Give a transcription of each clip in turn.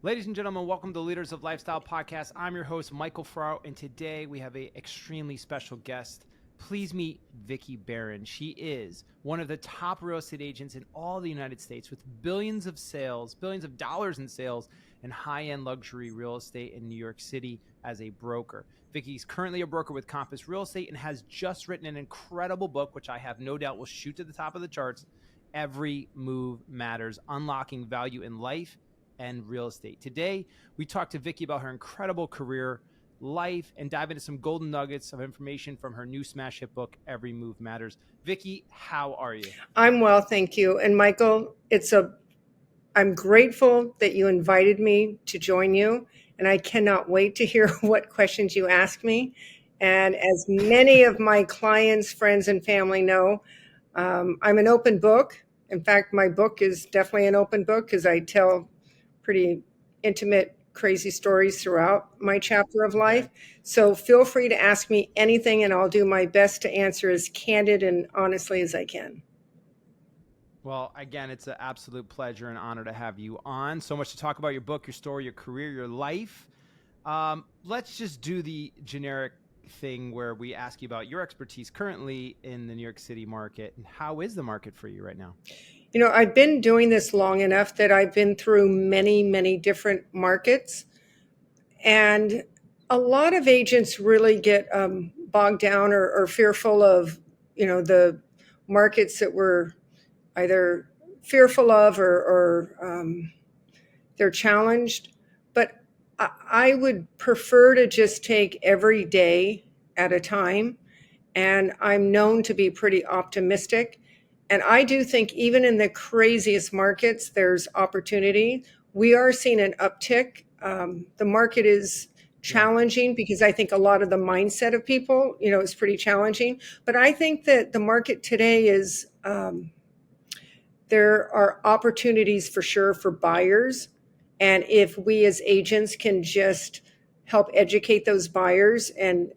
Ladies and gentlemen, welcome to Leaders of Lifestyle Podcast. I'm your host, Michael Farrow, and today we have an extremely special guest. Please meet Vickey Barron. She is one of the top real estate agents in all the United States with billions of dollars in sales, and high-end luxury real estate in New York City as a broker. Vickey's currently a broker with Compass Real Estate and has just written an incredible book, which I have no doubt will shoot to the top of the charts, Every Move Matters, Unlocking Value in Life and Real Estate. Today, we talked to Vickey about her incredible career, life, and dive into some golden nuggets of information from her new smash hit book, Every Move Matters. Vickey, how are you? I'm well, thank you. And Michael, I'm grateful that you invited me to join you, and I cannot wait to hear what questions you ask me. And as many of my clients, friends, and family know, I'm an open book. In fact, my book is definitely an open book because I tell pretty intimate, crazy stories throughout my chapter of life. So feel free to ask me anything, and I'll do my best to answer as candid and honestly as I can. Well, again, it's an absolute pleasure and honor to have you on. So much to talk about: your book, your story, your career, your life. Let's just do the generic thing where we ask you about your expertise currently in the New York City market. And how is the market for you right now? You know, I've been doing this long enough that I've been through many, many different markets. And a lot of agents really get bogged down or fearful of, the markets that we're either fearful of or they're challenged. But I would prefer to just take every day at a time. And I'm known to be pretty optimistic. And I do think even in the craziest markets, there's opportunity. We are seeing an uptick. The market is challenging because I think a lot of the mindset of people, is pretty challenging. But I think that the market today is, there are opportunities for sure for buyers. And if we as agents can just help educate those buyers and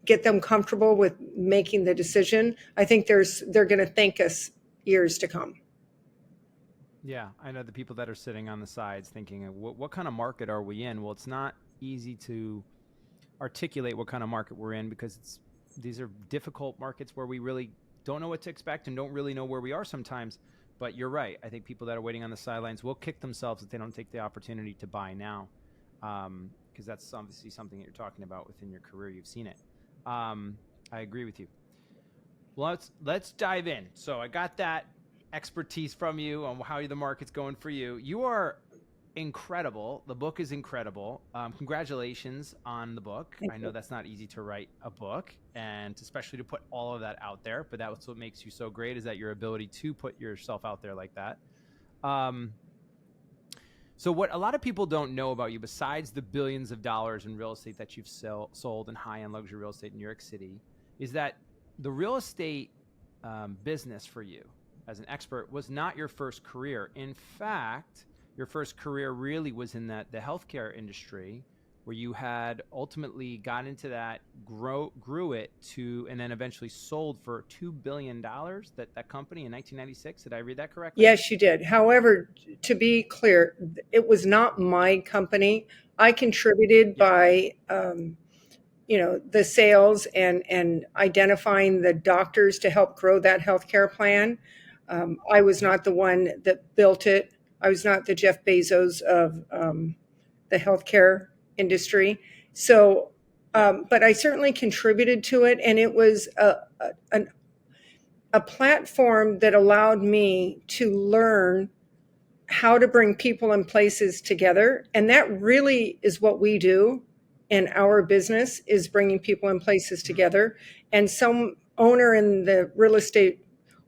get them comfortable with making the decision, I think they're going to thank us years to come. Yeah, I know the people that are sitting on the sides thinking, what kind of market are we in? Well, it's not easy to articulate what kind of market we're in because these are difficult markets where we really don't know what to expect and don't really know where we are sometimes. But you're right. I think people that are waiting on the sidelines will kick themselves if they don't take the opportunity to buy now, because that's obviously something that you're talking about within your career. You've seen it. I agree with you. Well, let's dive in. So I got that expertise from you on how the market's going for you. You are incredible. The book is incredible. Congratulations on the book. I know that's not easy to write a book, and especially to put all of that out there. But that's what makes you so great, is that your ability to put yourself out there like that. So what a lot of people don't know about you, besides the billions of dollars in real estate that you've sold in high-end luxury real estate in New York City, is that the real estate business for you as an expert was not your first career. In fact, your first career really was in the healthcare industry, where you had ultimately got into that, grew it to, and then eventually sold for $2 billion, that company in 1996. Did I read that correctly? Yes, you did. However, to be clear, it was not my company. I contributed by, the sales and identifying the doctors to help grow that healthcare plan. I was not the one that built it. I was not the Jeff Bezos of the healthcare industry. So, but I certainly contributed to it, and it was a platform that allowed me to learn how to bring people and places together. And that really is what we do in our business, is bringing people and places together. And some owner in the real estate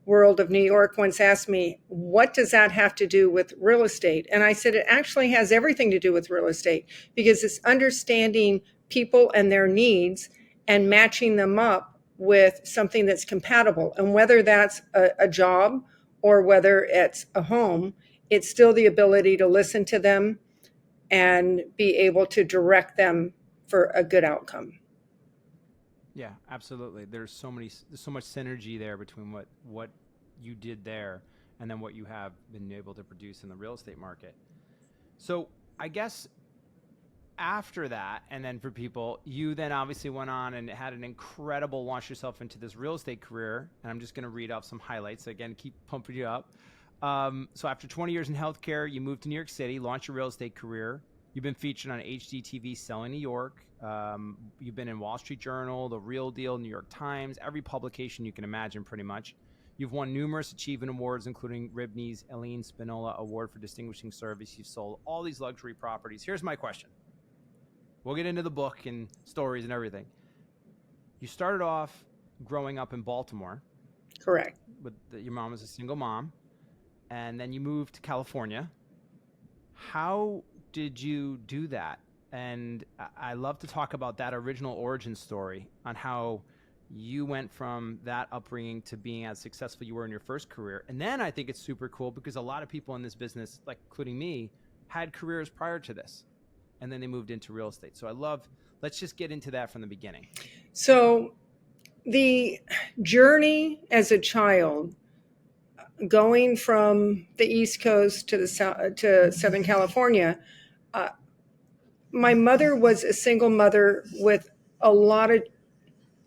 world of New York once asked me, what does that have to do with real estate? And I said, it actually has everything to do with real estate, because it's understanding people and their needs and matching them up with something that's compatible. And whether that's a job or whether it's a home, it's still the ability to listen to them and be able to direct them for a good outcome. Yeah, absolutely. There's so much synergy there between what you did there and then what you have been able to produce in the real estate market. So I guess after that, and then for people, you then obviously went on and had an incredible launch yourself into this real estate career. And I'm just going to read off some highlights. Again, keep pumping you up. So after 20 years in healthcare, you moved to New York City, launched your real estate career. You've been featured on HGTV Selling New York. You've been in Wall Street Journal, The Real Deal, New York Times, every publication you can imagine pretty much. You've won numerous achievement awards, including Ribney's Eileen Spinola Award for Distinguishing Service. You've sold all these luxury properties. Here's my question. We'll get into the book and stories and everything. You started off growing up in Baltimore. Correct. Your mom was a single mom, and then you moved to California. How did you do that? And I love to talk about that original origin story on how you went from that upbringing to being as successful you were in your first career. And then I think it's super cool because a lot of people in this business, like including me, had careers prior to this. And then they moved into real estate. So let's just get into that from the beginning. So the journey as a child, going from the East Coast to Southern California, my mother was a single mother with a lot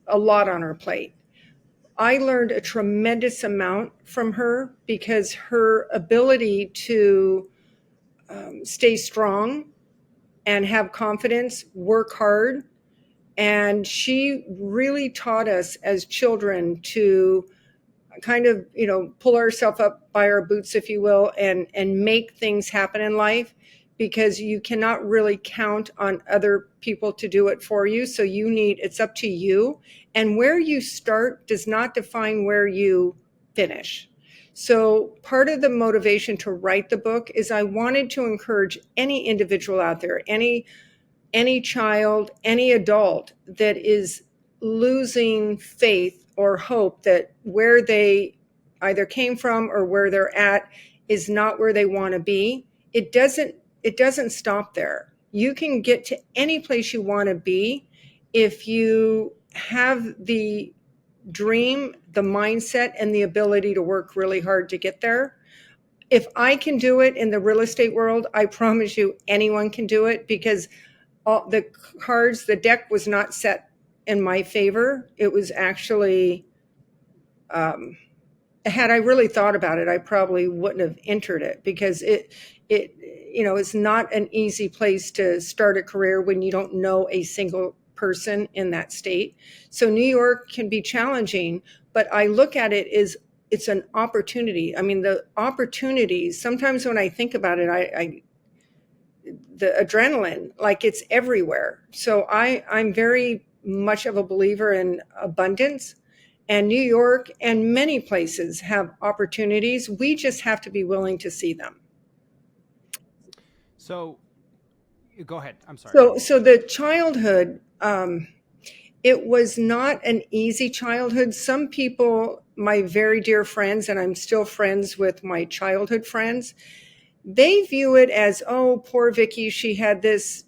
on her plate. I learned a tremendous amount from her because her ability to stay strong and have confidence, work hard. And she really taught us as children to kind of, pull ourselves up by our boots, if you will, and make things happen in life, because you cannot really count on other people to do it for you. So it's up to you. And where you start does not define where you finish. So part of the motivation to write the book is I wanted to encourage any individual out there, any child, any adult that is losing faith or hope that where they either came from or where they're at is not where they want to be. It doesn't stop there. You can get to any place you want to be if you have the dream, the mindset, and the ability to work really hard to get there. If I can do it in the real estate world, I promise you anyone can do it, because the deck was not set in my favor. It was actually, had I really thought about it, I probably wouldn't have entered it, because it's not an easy place to start a career when you don't know a single person in that state. So New York can be challenging, but I look at it as it's an opportunity. I mean, the opportunities, sometimes when I think about it, the adrenaline, like it's everywhere. So I'm very much of a believer in abundance, and New York and many places have opportunities. We just have to be willing to see them. So go ahead. I'm sorry. So the childhood, it was not an easy childhood. Some people, my very dear friends, and I'm still friends with my childhood friends, they view it as, oh, poor Vickey, she had this,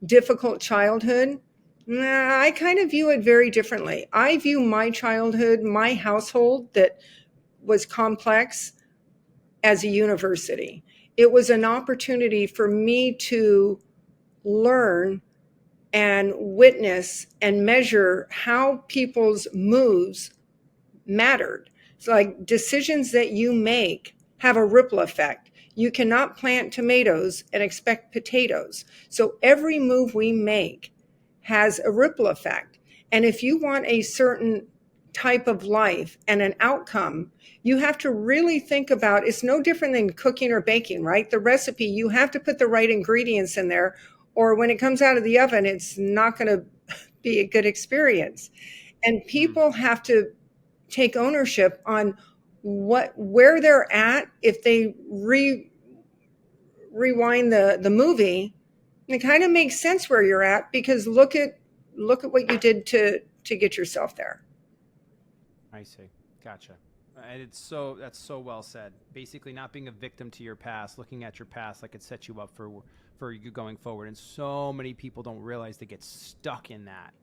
difficult childhood. Nah, I kind of view it very differently. I view my childhood, my household that was complex, as a university. It was an opportunity for me to learn and witness and measure how people's moves mattered. It's like decisions that you make have a ripple effect. You cannot plant tomatoes and expect potatoes. So every move we make has a ripple effect. And if you want a certain type of life and an outcome, you have to really think about, it's no different than cooking or baking, right? The recipe, you have to put the right ingredients in there, or when it comes out of the oven, it's not going to be a good experience. And people have to take ownership on where they're at. If they rewind the movie, it kind of makes sense where you're at, because look at what you did to get yourself there. I see. Gotcha. And that's so well said. Basically, not being a victim to your past, looking at your past like it sets you up for you going forward. And so many people don't realize they get stuck in that,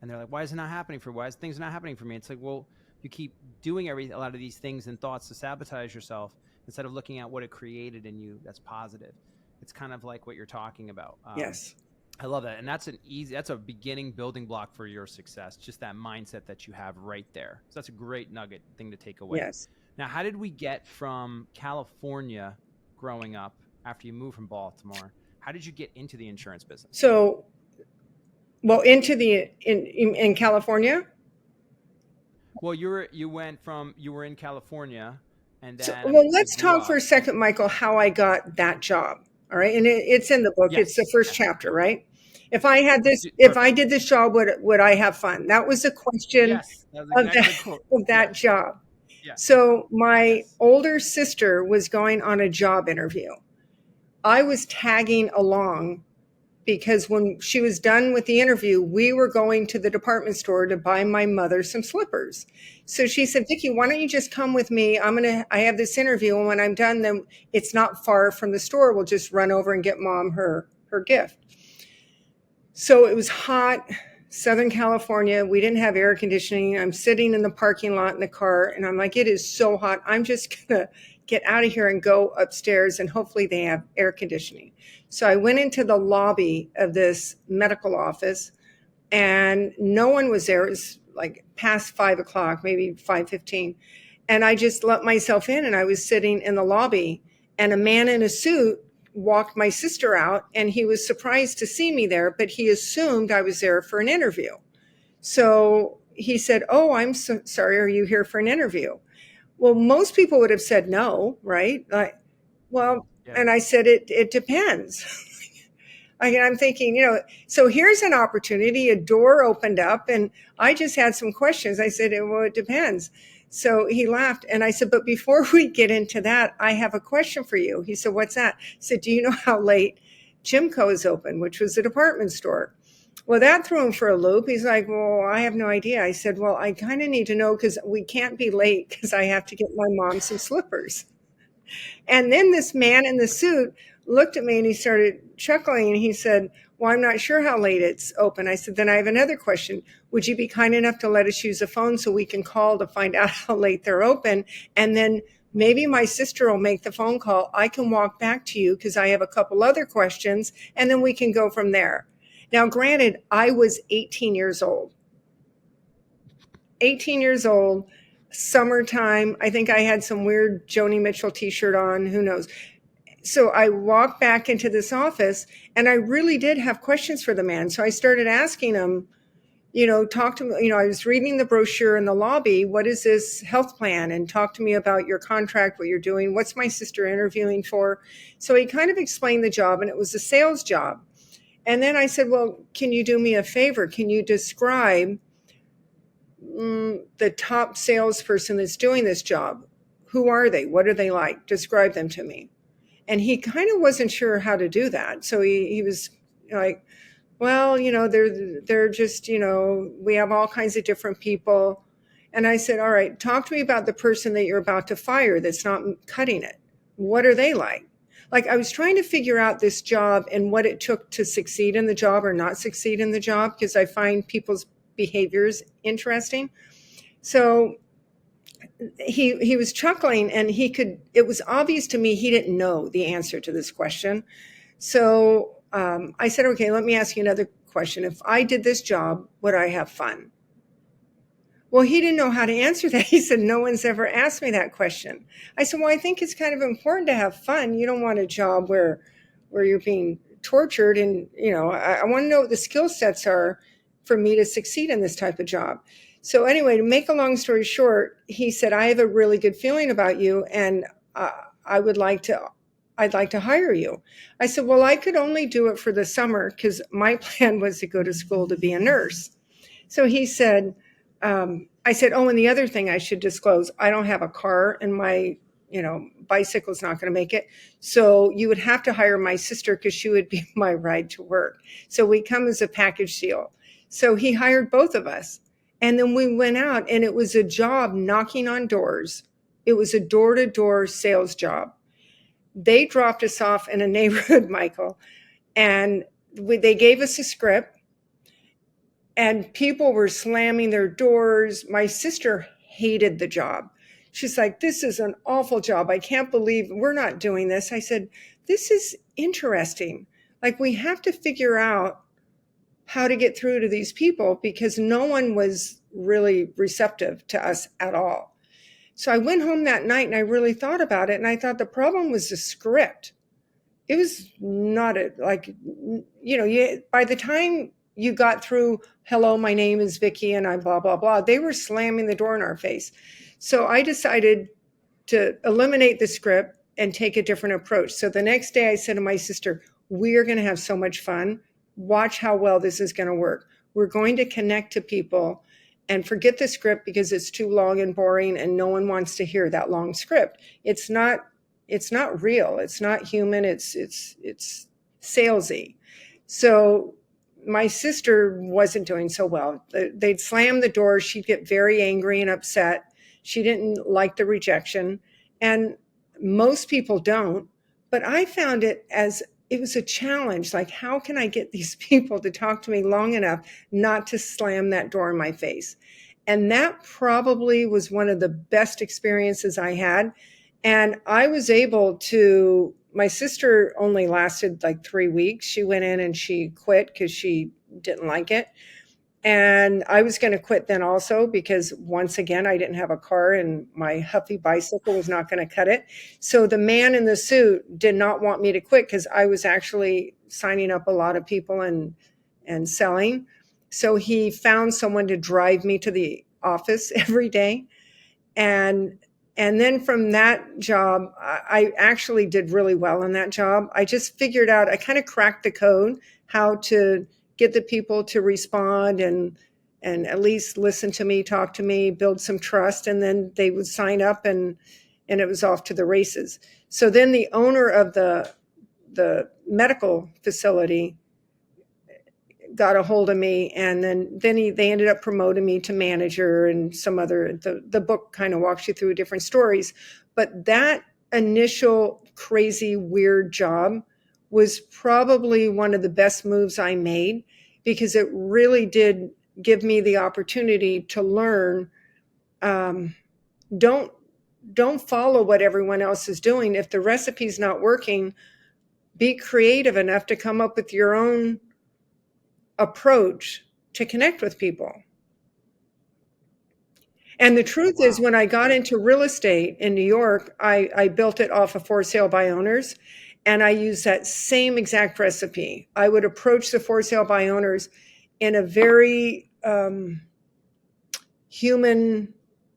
and they're like, "Why is it not happening for me? Why is things not happening for me?" It's like, well, you keep doing a lot of these things and thoughts to sabotage yourself instead of looking at what it created in you that's positive. It's kind of like what you're talking about. Yes. I love that. And that's a beginning building block for your success. Just that mindset that you have right there. So that's a great nugget thing to take away. Yes. Now, how did we get from California growing up after you moved from Baltimore? How did you get into the insurance business? So, well, in California. Well, you were in California, and So, then well, you let's grew talk for up. a second, Michael, how I got that job. All right, and it's in the book. It's the Yes. first Yeah. chapter, right? If I Perfect. did this job, would I have fun? That was the question Yes, that was of exactly the quote. that Yes. job. Yes. So my Yes. older sister was going on a job interview. I was tagging along because when she was done with the interview, we were going to the department store to buy my mother some slippers. So she said, Vicky, why don't you just come with me? I have this interview. And when I'm done, then it's not far from the store. We'll just run over and get mom her gift. So it was hot, Southern California. We didn't have air conditioning. I'm sitting in the parking lot in the car and I'm like, it is so hot. I'm just going to get out of here and go upstairs and hopefully they have air conditioning. So I went into the lobby of this medical office and no one was there. It was like past 5 o'clock, maybe 5:15. And I just let myself in and I was sitting in the lobby and a man in a suit walked my sister out and he was surprised to see me there, but he assumed I was there for an interview. So he said, oh, I'm so sorry. Are you here for an interview? Well, most people would have said no, right? Well, Yeah. and I said, it depends. I'm thinking, so here's an opportunity. A door opened up and I just had some questions. I said, well, it depends. So he laughed and I said, but before we get into that, I have a question for you. He said, what's that? I said, do you know how late Jimco is open, which was a department store? Well, that threw him for a loop. He's like, well, I have no idea. I said, well, I kind of need to know because we can't be late because I have to get my mom some slippers. And then this man in the suit looked at me and he started chuckling and he said, well, I'm not sure how late it's open. I said, then I have another question. Would you be kind enough to let us use a phone so we can call to find out how late they're open? And then maybe my sister will make the phone call. I can walk back to you because I have a couple other questions and then we can go from there. Now, granted, I was 18 years old. 18 years old, summertime. I think I had some weird Joni Mitchell t-shirt on, who knows. So I walked back into this office and I really did have questions for the man. So I started asking him, talk to me, I was reading the brochure in the lobby. What is this health plan? And talk to me about your contract, what you're doing. What's my sister interviewing for? So he kind of explained the job and it was a sales job. And then I said, well, can you do me a favor? Can you describe the top salesperson that's doing this job? Who are they? What are they like? Describe them to me. And he kind of wasn't sure how to do that. So he was like, well, they're just, we have all kinds of different people. And I said, all right, talk to me about the person that you're about to fire that's not cutting it. What are they like? Like I was trying to figure out this job and what it took to succeed in the job or not succeed in the job because I find people's behaviors interesting. So he was chuckling and it was obvious to me he didn't know the answer to this question. So I said, okay, let me ask you another question. If I did this job, would I have fun? Well, he didn't know how to answer that. He said, no one's ever asked me that question. I said, well, I think it's kind of important to have fun. You don't want a job where you're being tortured. And, I want to know what the skill sets are for me to succeed in this type of job. So anyway, to make a long story short, he said, I have a really good feeling about you and I'd like to hire you. I said, well, I could only do it for the summer because my plan was to go to school to be a nurse. So he said, I said, oh, and the other thing I should disclose, I don't have a car and my, bicycle's not going to make it. So you would have to hire my sister because she would be my ride to work. So we come as a package deal. So he hired both of us. And then we went out and it was a job knocking on doors. It was a door-to-door sales job. They dropped us off in a neighborhood, Michael, and they gave us a script and people were slamming their doors. My sister hated the job. She's like, this is an awful job. I can't believe we're not doing this. I said, this is interesting. Like, we have to figure out how to get through to these people because no one was really receptive to us at all. So I went home that night and I really thought about it. And I thought the problem was the script. It was not by the time you got through, hello, my name is Vicky and I'm blah, blah, blah, they were slamming the door in our face. So I decided to eliminate the script and take a different approach. So the next day I said to my sister, we are going to have so much fun. Watch how well this is going to work. We're going to connect to people and forget the script because it's too long and boring and no one wants to hear that long script. It's not real. It's not human. It's salesy. So my sister wasn't doing so well. They'd slam the door. She'd get very angry and upset. She didn't like the rejection. And most people don't. But I found it was a challenge. Like, how can I get these people to talk to me long enough not to slam that door in my face? And that probably was one of the best experiences I had. And I was able to, my sister only lasted like 3 weeks. She went in and she quit because she didn't like it. And I was going to quit then also because once again, I didn't have a car and my huffy bicycle was not going to cut it. So the man in the suit did not want me to quit because I was actually signing up a lot of people and selling. So he found someone to drive me to the office every day. And then from that job, I actually did really well in that job. I just figured out, I kind of cracked the code, how to get the people to respond and at least listen to me, talk to me, build some trust, and then they would sign up and it was off to the races. So then the owner of the medical facility got a hold of me, and then they ended up promoting me to manager and some other, the book kind of walks you through different stories. But that initial crazy, weird job was probably one of the best moves I made because it really did give me the opportunity to learn. Don't follow what everyone else is doing. If the recipe's not working, be creative enough to come up with your own approach to connect with people. And the truth is, when I got into real estate in New York, I built it off of for sale by owners, and I used that same exact recipe. I would approach the for sale by owners in a very human,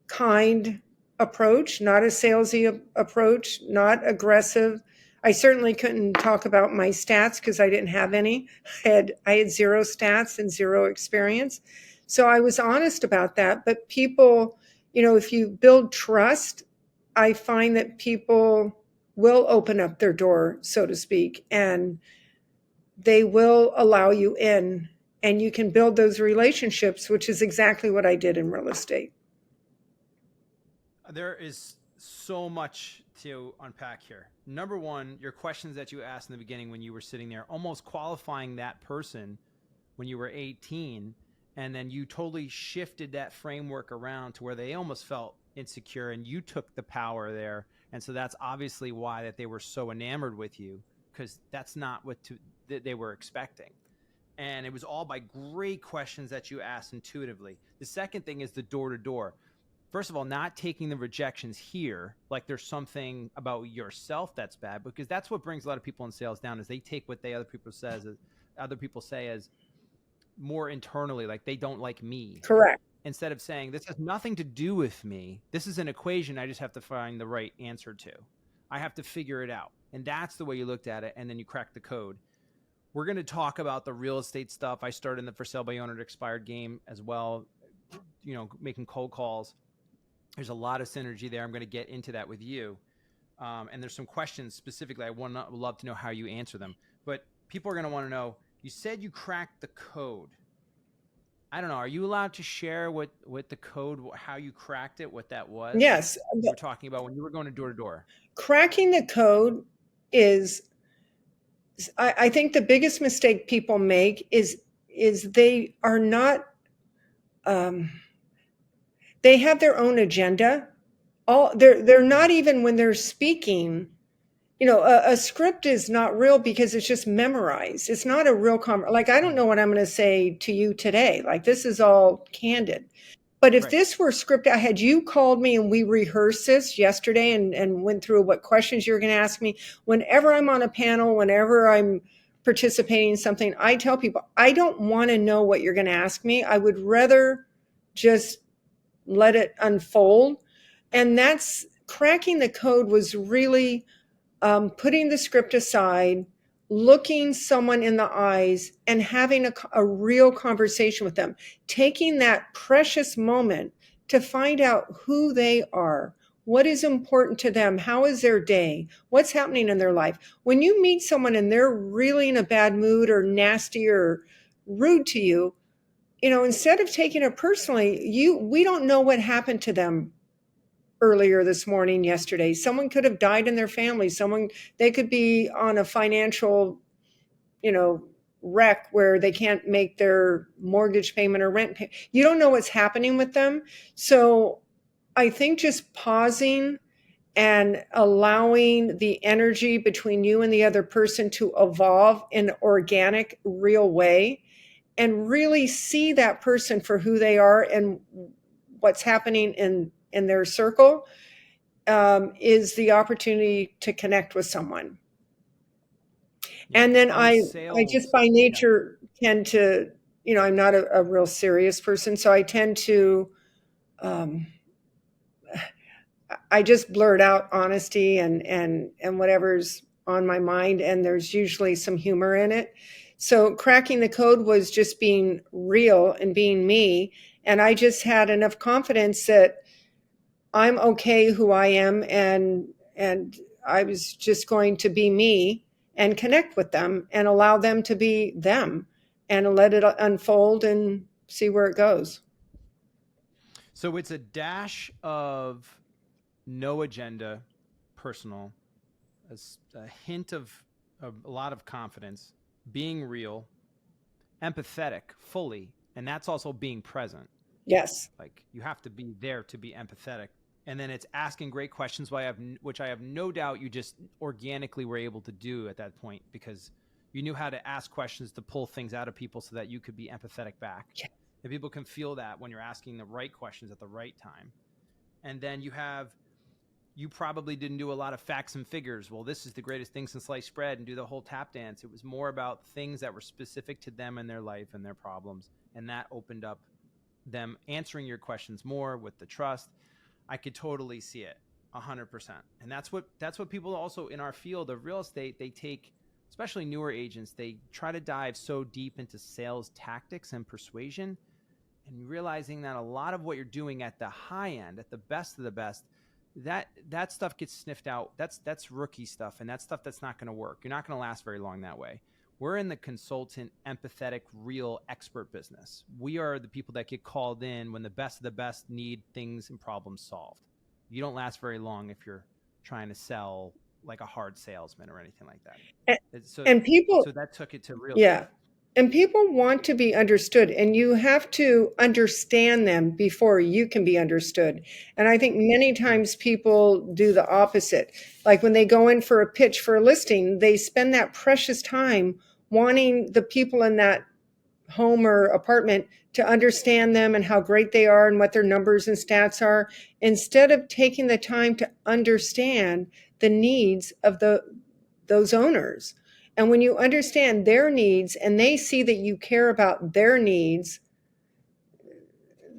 kind approach, not a salesy approach, not aggressive. I certainly couldn't talk about my stats because I didn't have any. I had zero stats and zero experience. So I was honest about that. But people, if you build trust, I find that people will open up their door, so to speak, and they will allow you in, and you can build those relationships, which is exactly what I did in real estate. There is so much to unpack here. Number one, your questions that you asked in the beginning when you were sitting there, almost qualifying that person when you were 18, and then you totally shifted that framework around to where they almost felt insecure, and you took the power there. And so that's obviously why that they were so enamored with you, because that's not what they were expecting. And it was all by great questions that you asked intuitively. The second thing is the door-to-door. First of all, not taking the rejections here, like there's something about yourself that's bad, because that's what brings a lot of people in sales down, is they take what other people say as more internally, like they don't like me. Correct. Instead of saying, this has nothing to do with me. This is an equation I just have to find the right answer to. I have to figure it out. And that's the way you looked at it. And then you cracked the code. We're going to talk about the real estate stuff. I started in the for sale by owner to expired game as well, making cold calls. There's a lot of synergy there. I'm going to get into that with you. And there's some questions specifically. I would love to know how you answer them. But people are going to want to know, you said you cracked the code. I don't know. Are you allowed to share what the code, how you cracked it, what that was? Yes. We're talking about when you were going door to door. Cracking the code is, I think the biggest mistake people make is they are not, they have their own agenda. They're not even, when they're speaking, a script is not real because it's just memorized. It's not a real like, I don't know what I'm going to say to you today. Like, this is all candid. But if Right. this were scripted, had you called me and we rehearsed this yesterday and went through what questions you're going to ask me, whenever I'm on a panel, whenever I'm participating in something, I tell people, I don't want to know what you're going to ask me. I would rather just let it unfold. And that's cracking the code was really putting the script aside, looking someone in the eyes and having a real conversation with them, taking that precious moment to find out who they are, what is important to them, how is their day, what's happening in their life. When you meet someone and they're really in a bad mood or nasty or rude to you, instead of taking it personally, we don't know what happened to them earlier this morning, yesterday. Someone could have died in their family. They could be on a financial, wreck where they can't make their mortgage payment or rent pay. You don't know what's happening with them. So I think just pausing and allowing the energy between you and the other person to evolve in an organic, real way, and really see that person for who they are and what's happening in their circle, is the opportunity to connect with someone. Yeah. And then And I just sales. by Yeah. nature tend to, I'm not a real serious person, so I tend to, um, I just blurt out honesty and whatever's on my mind, and there's usually some humor in it. So cracking the code was just being real and being me, and I just had enough confidence that I'm okay who I am, and I was just going to be me and connect with them and allow them to be them and let it unfold and see where it goes. So it's a dash of no agenda, personal, a hint of a lot of confidence, being real, empathetic fully, and that's also being present. Yes. Like, you have to be there to be empathetic. And then it's asking great questions, which I have no doubt you just organically were able to do at that point, because you knew how to ask questions to pull things out of people so that you could be empathetic back. Yeah. And people can feel that when you're asking the right questions at the right time. And then you probably didn't do a lot of facts and figures. Well, this is the greatest thing since sliced bread and do the whole tap dance. It was more about things that were specific to them and their life and their problems. And that opened up them answering your questions more with the trust. I could totally see it 100%. And that's what people also in our field of real estate, they take, especially newer agents, they try to dive so deep into sales tactics and persuasion, and realizing that a lot of what you're doing at the high end, at the best of the best, that stuff gets sniffed out. That's rookie stuff, and that's stuff that's not going to work. You're not going to last very long that way. We're in the consultant, empathetic, real expert business. We are the people that get called in when the best of the best need things and problems solved. You don't last very long if you're trying to sell like a hard salesman or anything like And, that. So, and people, so that took it to real yeah. stuff. And people want to be understood, and you have to understand them before you can be understood. And I think many Mm. times people do the opposite. Like when they go in for a pitch for a listing, they spend that precious time wanting the people in that home or apartment to understand them and how great they are and what their numbers and stats are, instead of taking the time to understand the needs of those owners. And when you understand their needs and they see that you care about their needs,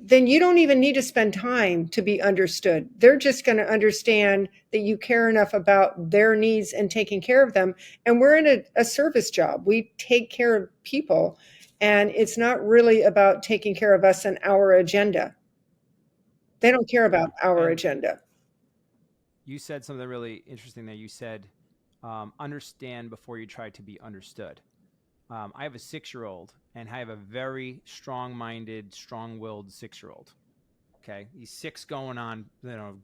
then you don't even need to spend time to be understood. They're just going to understand that you care enough about their needs and taking care of them. And we're in a service job. We take care of people. And it's not really about taking care of us and our agenda. They don't care Yeah. about our And agenda. you said something really interesting there. You said, understand before you try to be understood. I have a 6-year-old, and I have a very strong-minded, strong-willed 6-year-old. Okay, he's 6 going on,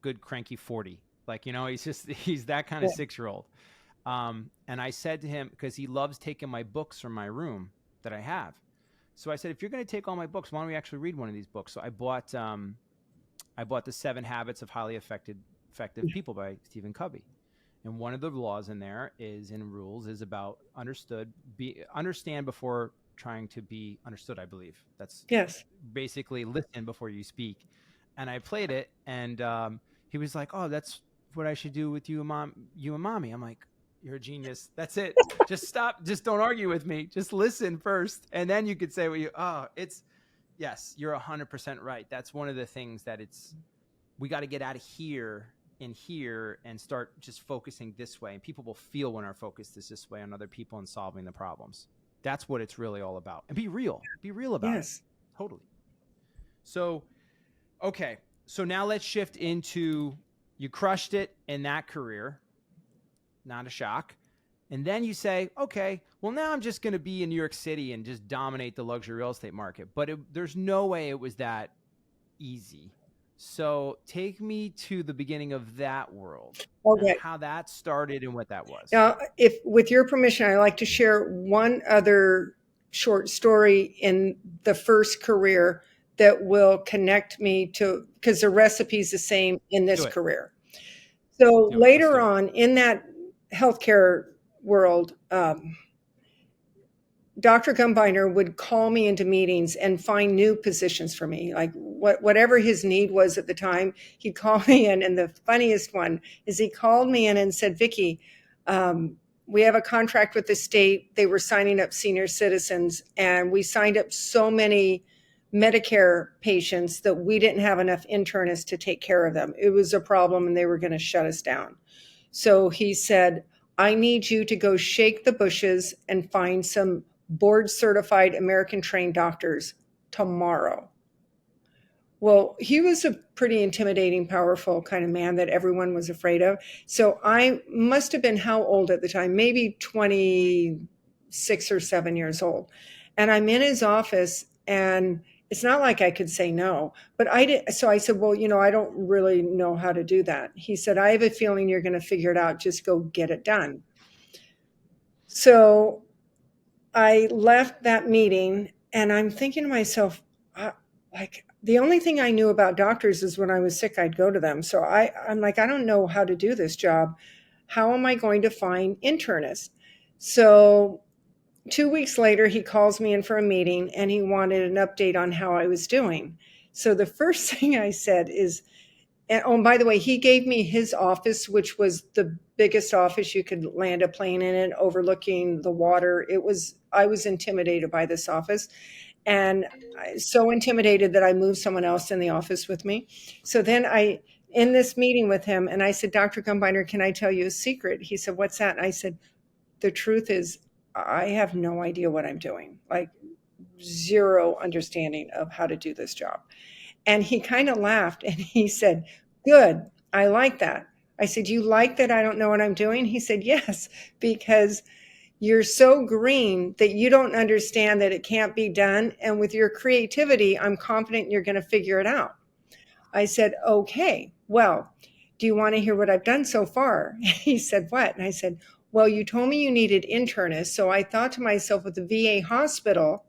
good cranky 40. Like, he's that kind of Yeah. 6-year-old. And I said to him, because he loves taking my books from my room that I have. So I said, if you're going to take all my books, why don't we actually read one of these books? So I bought the 7 Habits of Highly Effective People by Stephen Covey. And one of the laws in there is in rules is about understand before trying to be understood, I believe. That's Yes. basically listen before you speak. And I played it, and he was like, "Oh, that's what I should do with you and mommy." I'm like, "You're a genius. That's it. Just stop. Just don't argue with me. Just listen first, and then you could say what you. Oh, it's yes, you're 100% right. That's one of the things that we got to get out of here in here and start just focusing this way. And people will feel when our focus is this way on other people and solving the problems. That's what it's really all about. And be real about it. Yes. Totally. So, okay. So now let's shift into you crushed it in that career. Not a shock. And then you say, okay, well, now I'm just going to be in New York City and just dominate the luxury real estate market. But there's no way it was that easy. So take me to the beginning of that world and Okay. how that started and what that was. Now, if with your permission, I'd like to share one other short story in the first career that will connect me to, because the recipe's the same in this career. So later on in that healthcare world, Dr. Gumbiner would call me into meetings and find new positions for me, like whatever his need was at the time. He'd call me in, and the funniest one is he called me in and said, "Vickey, we have a contract with the state. They were signing up senior citizens, and we signed up so many Medicare patients that we didn't have enough internists to take care of them. It was a problem, and they were going to shut us down." So he said, "I need you to go shake the bushes and find some board certified American trained doctors tomorrow." Well, he was a pretty intimidating, powerful kind of man that everyone was afraid of. So I must have been how old at the time? Maybe 26 or 7 years old. And I'm in his office, and it's not like I could say no, but I did. So I said, "Well, I don't really know how to do that." He said, "I have a feeling you're going to figure it out. Just go get it done." So I left that meeting, and I'm thinking to myself, like, the only thing I knew about doctors is when I was sick, I'd go to them. So I'm like, I don't know how to do this job. How am I going to find internists? So 2 weeks later, he calls me in for a meeting, and he wanted an update on how I was doing. So the first thing I said is, and by the way, he gave me his office, which was the biggest office you could land a plane in it, overlooking the water. I was intimidated by this office, and so intimidated that I moved someone else in the office with me. So then in this meeting with him, and I said, "Dr. Gumbiner, can I tell you a secret?" He said, "What's that?" And I said, "The truth is, I have no idea what I'm doing, like zero understanding of how to do this job." And he kind of laughed, and he said, "Good, I like that." I said, "You like that I don't know what I'm doing?" He said, "Yes, because you're so green that you don't understand that it can't be done. And with your creativity, I'm confident you're going to figure it out." I said, "Okay, well, do you want to hear what I've done so far?" He said, "What?" And I said, "Well, you told me you needed internists. So I thought to myself, with the VA hospital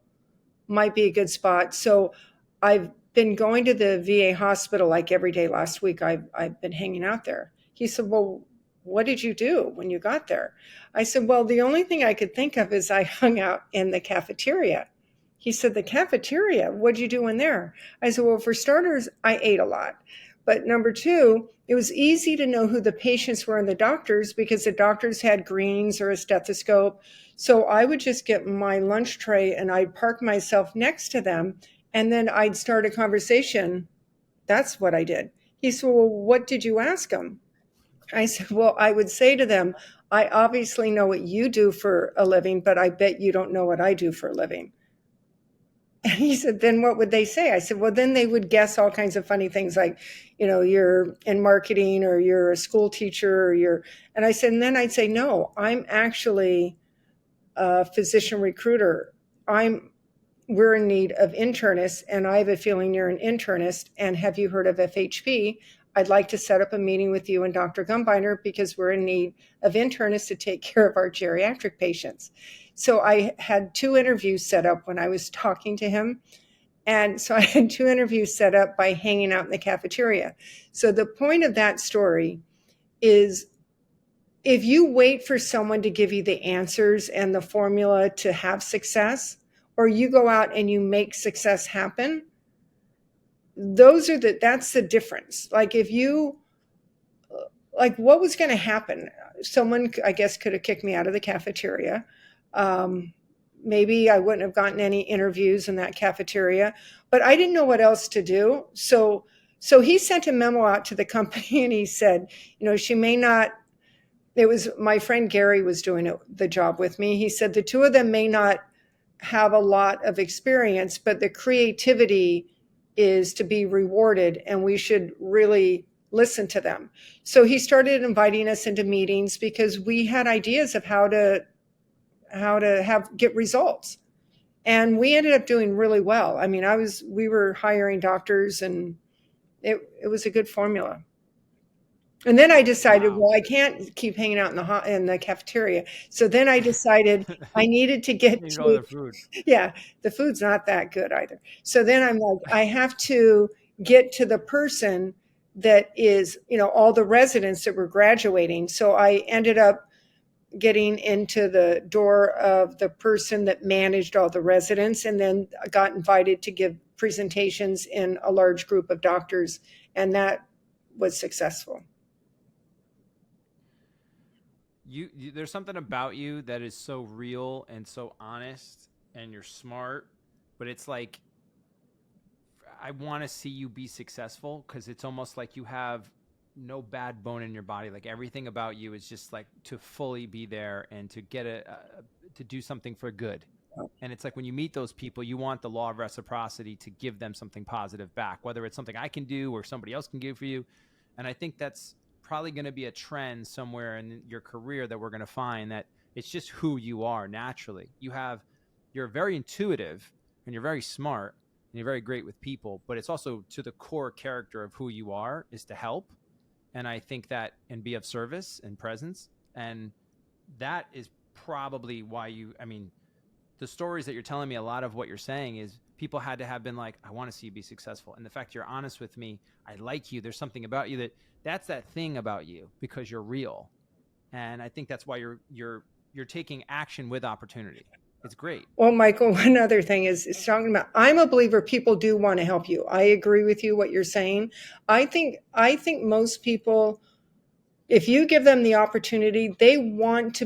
might be a good spot. So I've been going to the VA hospital like every day last week. I've been hanging out there." He said, "Well, what did you do when you got there?" I said, "Well, the only thing I could think of is I hung out in the cafeteria." He said, "The cafeteria? What'd you do in there?" I said, "Well, for starters, I ate a lot. But number two, it was easy to know who the patients were and the doctors because the doctors had greens or a stethoscope. So I would just get my lunch tray and I'd park myself next to them, and then I'd start a conversation. That's what I did." He said, "Well, what did you ask them?" I said, "Well, I would say to them, I obviously know what you do for a living, but I bet you don't know what I do for a living." And he said, "Then what would they say?" I said, "Well, then they would guess all kinds of funny things like, you're in marketing or you're a school teacher and I said, and then I'd say, "No, I'm actually a physician recruiter. We're in need of internists, and I have a feeling you're an internist. And have you heard of FHP? I'd like to set up a meeting with you and Dr. Gumbiner because we're in need of internists to take care of our geriatric patients." So I had 2 interviews set up when I was talking to him. And so I had 2 interviews set up by hanging out in the cafeteria. So the point of that story is if you wait for someone to give you the answers and the formula to have success, or you go out and you make success happen, that's the difference. Like if you, like what was going to happen? Someone, I guess, could have kicked me out of the cafeteria. Um, Maybe I wouldn't have gotten any interviews in that cafeteria, but I didn't know what else to do. So he sent a memo out to the company and he said, she may not, it was my friend Gary was doing the job with me. He said the two of them may not have a lot of experience, but the creativity is to be rewarded and we should really listen to them. So he started inviting us into meetings because we had ideas of how to get results. And we ended up doing really well. I mean, we were hiring doctors and it was a good formula. And then I decided, Wow. well, I can't keep hanging out in the cafeteria. So then I decided I needed to get You know to, the food. yeah, the food's not that good either. So then I'm like, I have to get to the person that is, all the residents that were graduating. So I ended up getting into the door of the person that managed all the residents, and then got invited to give presentations in a large group of doctors, and that was successful. There's something about you that is so real and so honest, and you're smart, but it's like I want to see you be successful because it's almost like you have no bad bone in your body. Like everything about you is just like to fully be there and to get to do something for good. And it's like when you meet those people, you want the law of reciprocity to give them something positive back, whether it's something I can do or somebody else can give for you. And I think that's probably going to be a trend somewhere in your career that we're going to find that it's just who you are naturally. You're very intuitive and you're very smart and you're very great with people, but it's also to the core character of who you are is to help. And I think that and be of service and presence. And that is probably why the stories that you're telling me, a lot of what you're saying is people had to have been like, I want to see you be successful. And the fact you're honest with me, I like you. There's something about you that's that thing about you because you're real. And I think that's why you're taking action with opportunity. It's great. Well, Michael, one other thing is talking about, I'm a believer people do want to help you. I agree with you what you're saying. I think most people, if you give them the opportunity, they want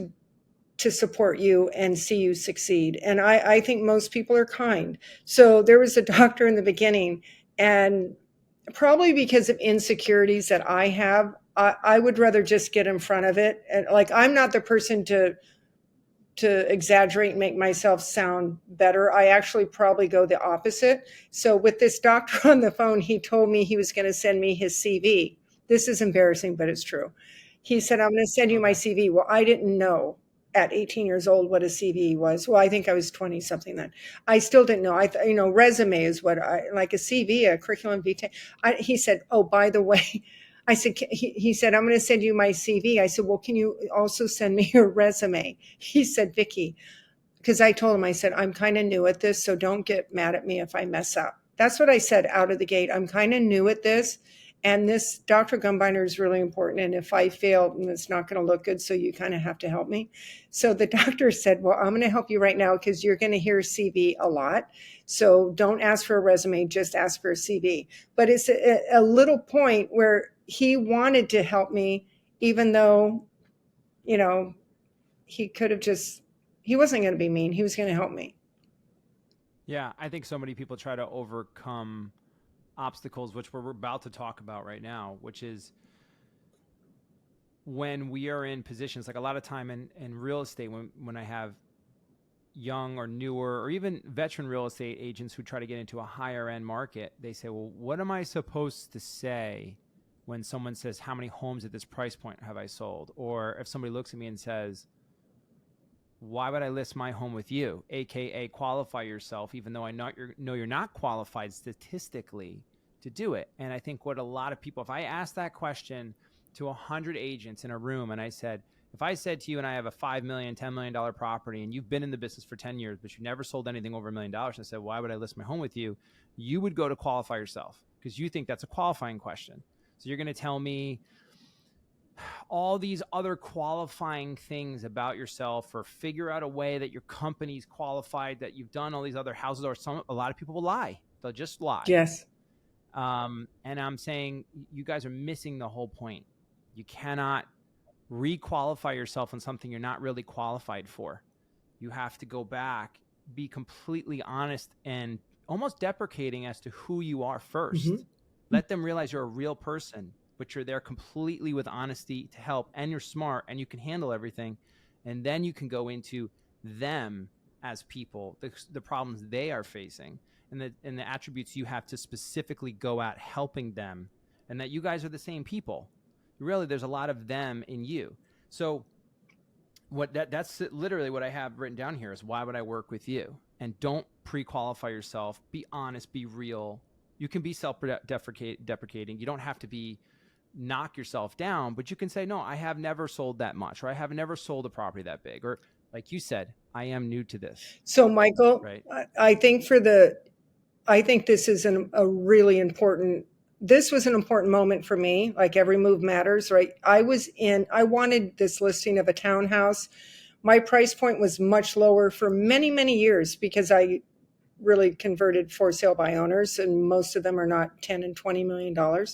to support you and see you succeed. And I think most people are kind. So there was a doctor in the beginning, and probably because of insecurities that I have, I would rather just get in front of it. And like, I'm not the person to exaggerate and make myself sound better. I actually probably go the opposite. So with this doctor on the phone, he told me he was going to send me his CV. This is embarrassing, but it's true. He said, I'm going to send you my Okay. CV. Well, I didn't know at 18 years old what a CV was. Well, I think I was 20 something then. I still didn't know. Resume is what I like, a CV, a curriculum vitae. He said, oh, by the way, I said, he said, I'm going to send you my CV. I said, well, can you also send me your resume? He said, Vicky, because I told him, I said, I'm kind of new at this, so don't get mad at me if I mess up. That's what I said out of the gate. I'm kind of new at this. And this Dr. Gumbinder is really important. And if I fail, it's not going to look good. So you kind of have to help me. So the doctor said, well, I'm going to help you right now because you're going to hear CV a lot. So don't ask for a resume, just ask for a CV. But it's a little point where he wanted to help me, even though, you know, he could have just, he wasn't going to be mean. He was going to help me. Yeah. I think so many people try to overcome obstacles, which we're about to talk about right now, which is when we are in positions like a lot of time in real estate, when I have young or newer or even veteran real estate agents who try to get into a higher end market, they say, well, what am I supposed to say when someone says, how many homes at this price point have I sold? Or if somebody looks at me and says, why would I list my home with you? AKA qualify yourself, even though know you're not qualified statistically to do it. And I think what a lot of people, if I ask that question to 100 agents in a room and I said, if I said to you and I have a $5 million, $10 million property and you've been in the business for 10 years, but you never sold anything over $1 million, and I said, why would I list my home with you? You would go to qualify yourself because you think that's a qualifying question. So you're going to tell me, all these other qualifying things about yourself, or figure out a way that your company's qualified, that you've done all these other houses, or a lot of people will lie. They'll just lie. Yes. And I'm saying you guys are missing the whole point. You cannot re-qualify yourself on something you're not really qualified for. You have to go back, be completely honest and almost deprecating as to who you are first. Mm-hmm. Let them realize you're a real person, but you're there completely with honesty to help, and you're smart and you can handle everything. And then you can go into them as people, the problems they are facing, and the attributes you have to specifically go at helping them, and that you guys are the same people. Really, there's a lot of them in you. So that's literally what I have written down here is, why would I work with you? And don't pre-qualify yourself. Be honest, be real. You can be self-deprecating. You don't have to knock yourself down, but you can say, no, I have never sold that much, or I have never sold a property that big, or like you said, I am new to this. So Michael, right? I think this is this was an important moment for me. Like every move matters, right? I wanted this listing of a townhouse. My price point was much lower for many, many years because I really converted for sale by owners, and most of them are not 10 and $20 million.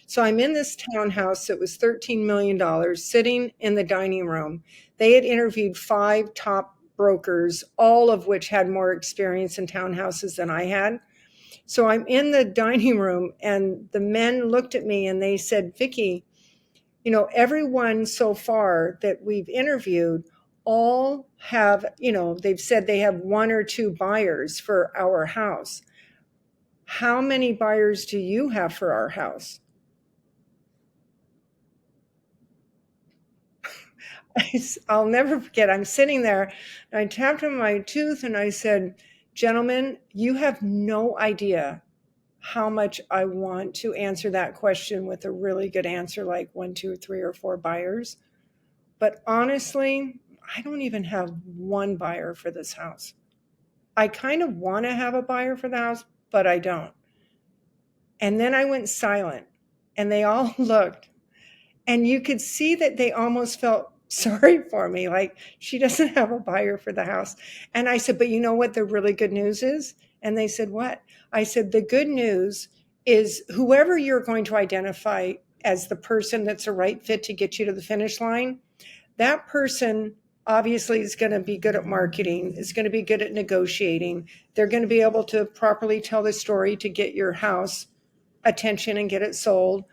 So I'm in this townhouse that was $13 million, sitting in the dining room. They had interviewed 5 top brokers, all of which had more experience in townhouses than I had. So I'm in the dining room, and the men looked at me and they said, Vickey, everyone so far that we've interviewed all have, they've said they have 1 or 2 buyers for our house. How many buyers do you have for our house? I'll never forget. I'm sitting there and I tapped on my tooth and I said, gentlemen, you have no idea how much I want to answer that question with a really good answer, like 1, 2, 3, or 4 buyers. But honestly, I don't even have 1 buyer for this house. I kind of want to have a buyer for the house, but I don't. And then I went silent and they all looked, and you could see that they almost felt sorry for me. Like, she doesn't have a buyer for the house. And I said, but you know what the really good news is? And they said, what? I said, the good news is whoever you're going to identify as the person that's a right fit to get you to the finish line, that person obviously is going to be good at marketing, is going to be good at negotiating. They're going to be able to properly tell the story to get your house attention and get it sold.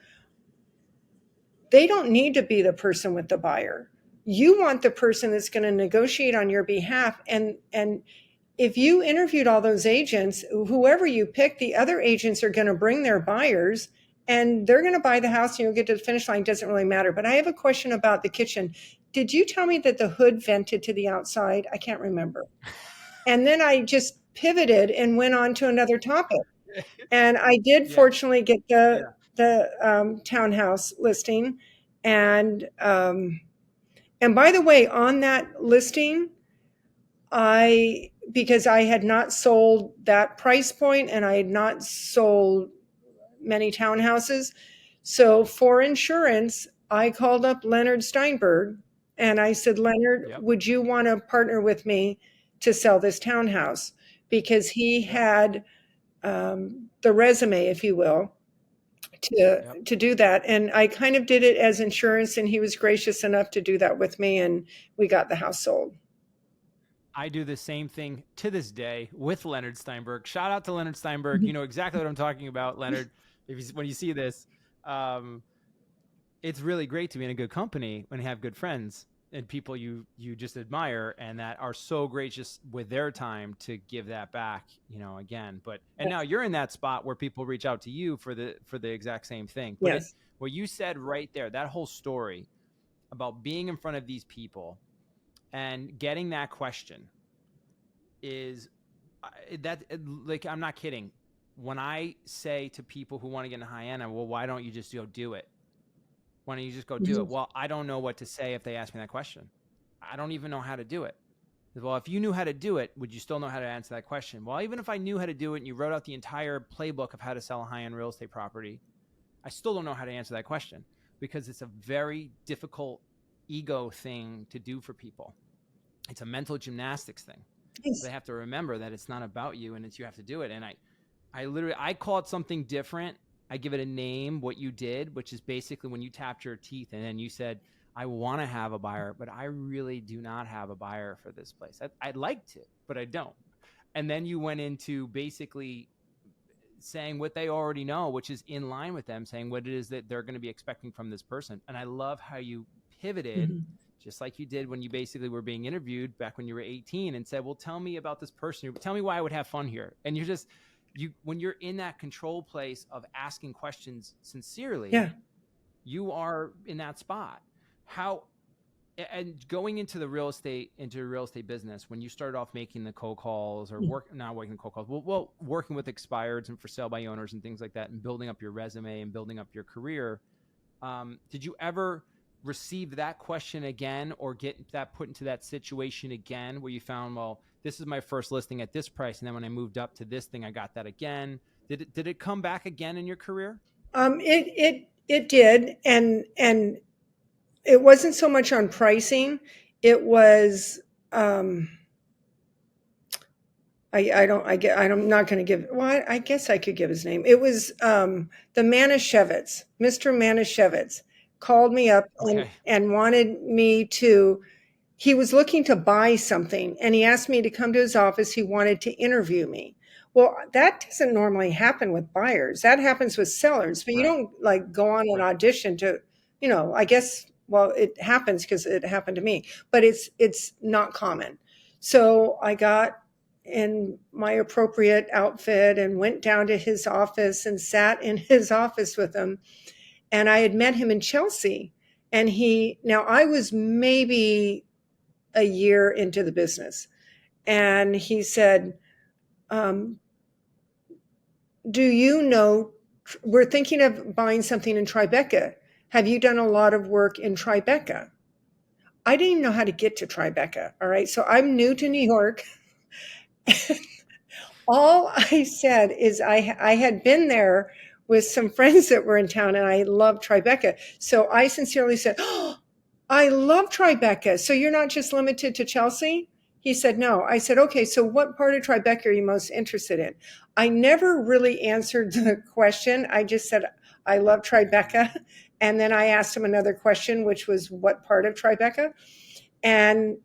They don't need to be the person with the buyer. You want the person that's going to negotiate on your behalf. And if you interviewed all those agents, whoever you pick, the other agents are going to bring their buyers and they're going to buy the house and you'll get to the finish line. Doesn't really matter. But I have a question about the kitchen. Did you tell me that the hood vented to the outside? I can't remember. And then I just pivoted and went on to another topic. And I did fortunately get the townhouse listing. And by the way, on that listing, because I had not sold that price point and I had not sold many townhouses. So for insurance, I called up Leonard Steinberg and I said, Leonard, would you want to partner with me to sell this townhouse? Because he had the resume, if you will, to do that. And I kind of did it as insurance, and he was gracious enough to do that with me, and we got the house sold. I do the same thing to this day with Leonard Steinberg. Shout out to Leonard Steinberg. You know exactly what I'm talking about, Leonard. When you see this, it's really great to be in a good company when you have good friends and people you just admire and that are so gracious with their time to give that back, again. And now you're in that spot where people reach out to you for the exact same thing. But yes. What you said right there, that whole story about being in front of these people and getting that question is that, like, I'm not kidding. When I say to people who want to get in high end, well, why don't you just go do it? Why don't you just go do it? Well, I don't know what to say if they ask me that question. I don't even know how to do it. Well, if you knew how to do it, would you still know how to answer that question? Well, even if I knew how to do it and you wrote out the entire playbook of how to sell a high-end real estate property, I still don't know how to answer that question. because it's a very difficult ego thing to do for people. It's a mental gymnastics thing. Yes. They have to remember that it's not about you and it's you have to do it. And I call it something different. I give it a name, what you did, which is basically when you tapped your teeth and then you said, I want to have a buyer, but I really do not have a buyer for this place. I'd like to, but I don't. And then you went into basically saying what they already know, which is in line with them, saying what it is that they're going to be expecting from this person. And I love how you pivoted, just like you did when you basically were being interviewed back when you were 18 and said, well, tell me about this person. Tell me why I would have fun here. And you're just, when you're in that control place of asking questions sincerely, Yeah. you are in that spot. And going into the real estate business, when you started off making the cold calls or not working the cold calls, well, working with expireds and for sale by owners and things like that, and building up your resume and building up your career, did you ever receive that question again or get that put into that situation again where you found, well, this is my first listing at this price, and then when I moved up to this thing, I got that again? Did it come back again in your career? It did, and it wasn't so much on pricing. It was I'm not going to give. Well, I guess I could give his name. It was the Manischewitz, Mr. Manischewitz, called me up and wanted me to. He was looking to buy something, and he asked me to come to his office. He wanted to interview me. Well, that doesn't normally happen with buyers. That happens with sellers, but you don't like go on an audition to, I guess. Well, it happens because it happened to me, but it's not common. So I got in my appropriate outfit and went down to his office and sat in his office with him. And I had met him in Chelsea. And now I was maybe a year into the business. And he said, do you know, we're thinking of buying something in Tribeca. Have you done a lot of work in Tribeca? I didn't even know how to get to Tribeca. All right. So I'm new to New York. All I said is I had been there with some friends that were in town, and I love Tribeca. So I sincerely said, oh, I love Tribeca. So you're not just limited to Chelsea? He said, no. I said, okay, so what part of Tribeca are you most interested in? I never really answered the question. I just said, I love Tribeca. And then I asked him another question, which was what part of Tribeca? And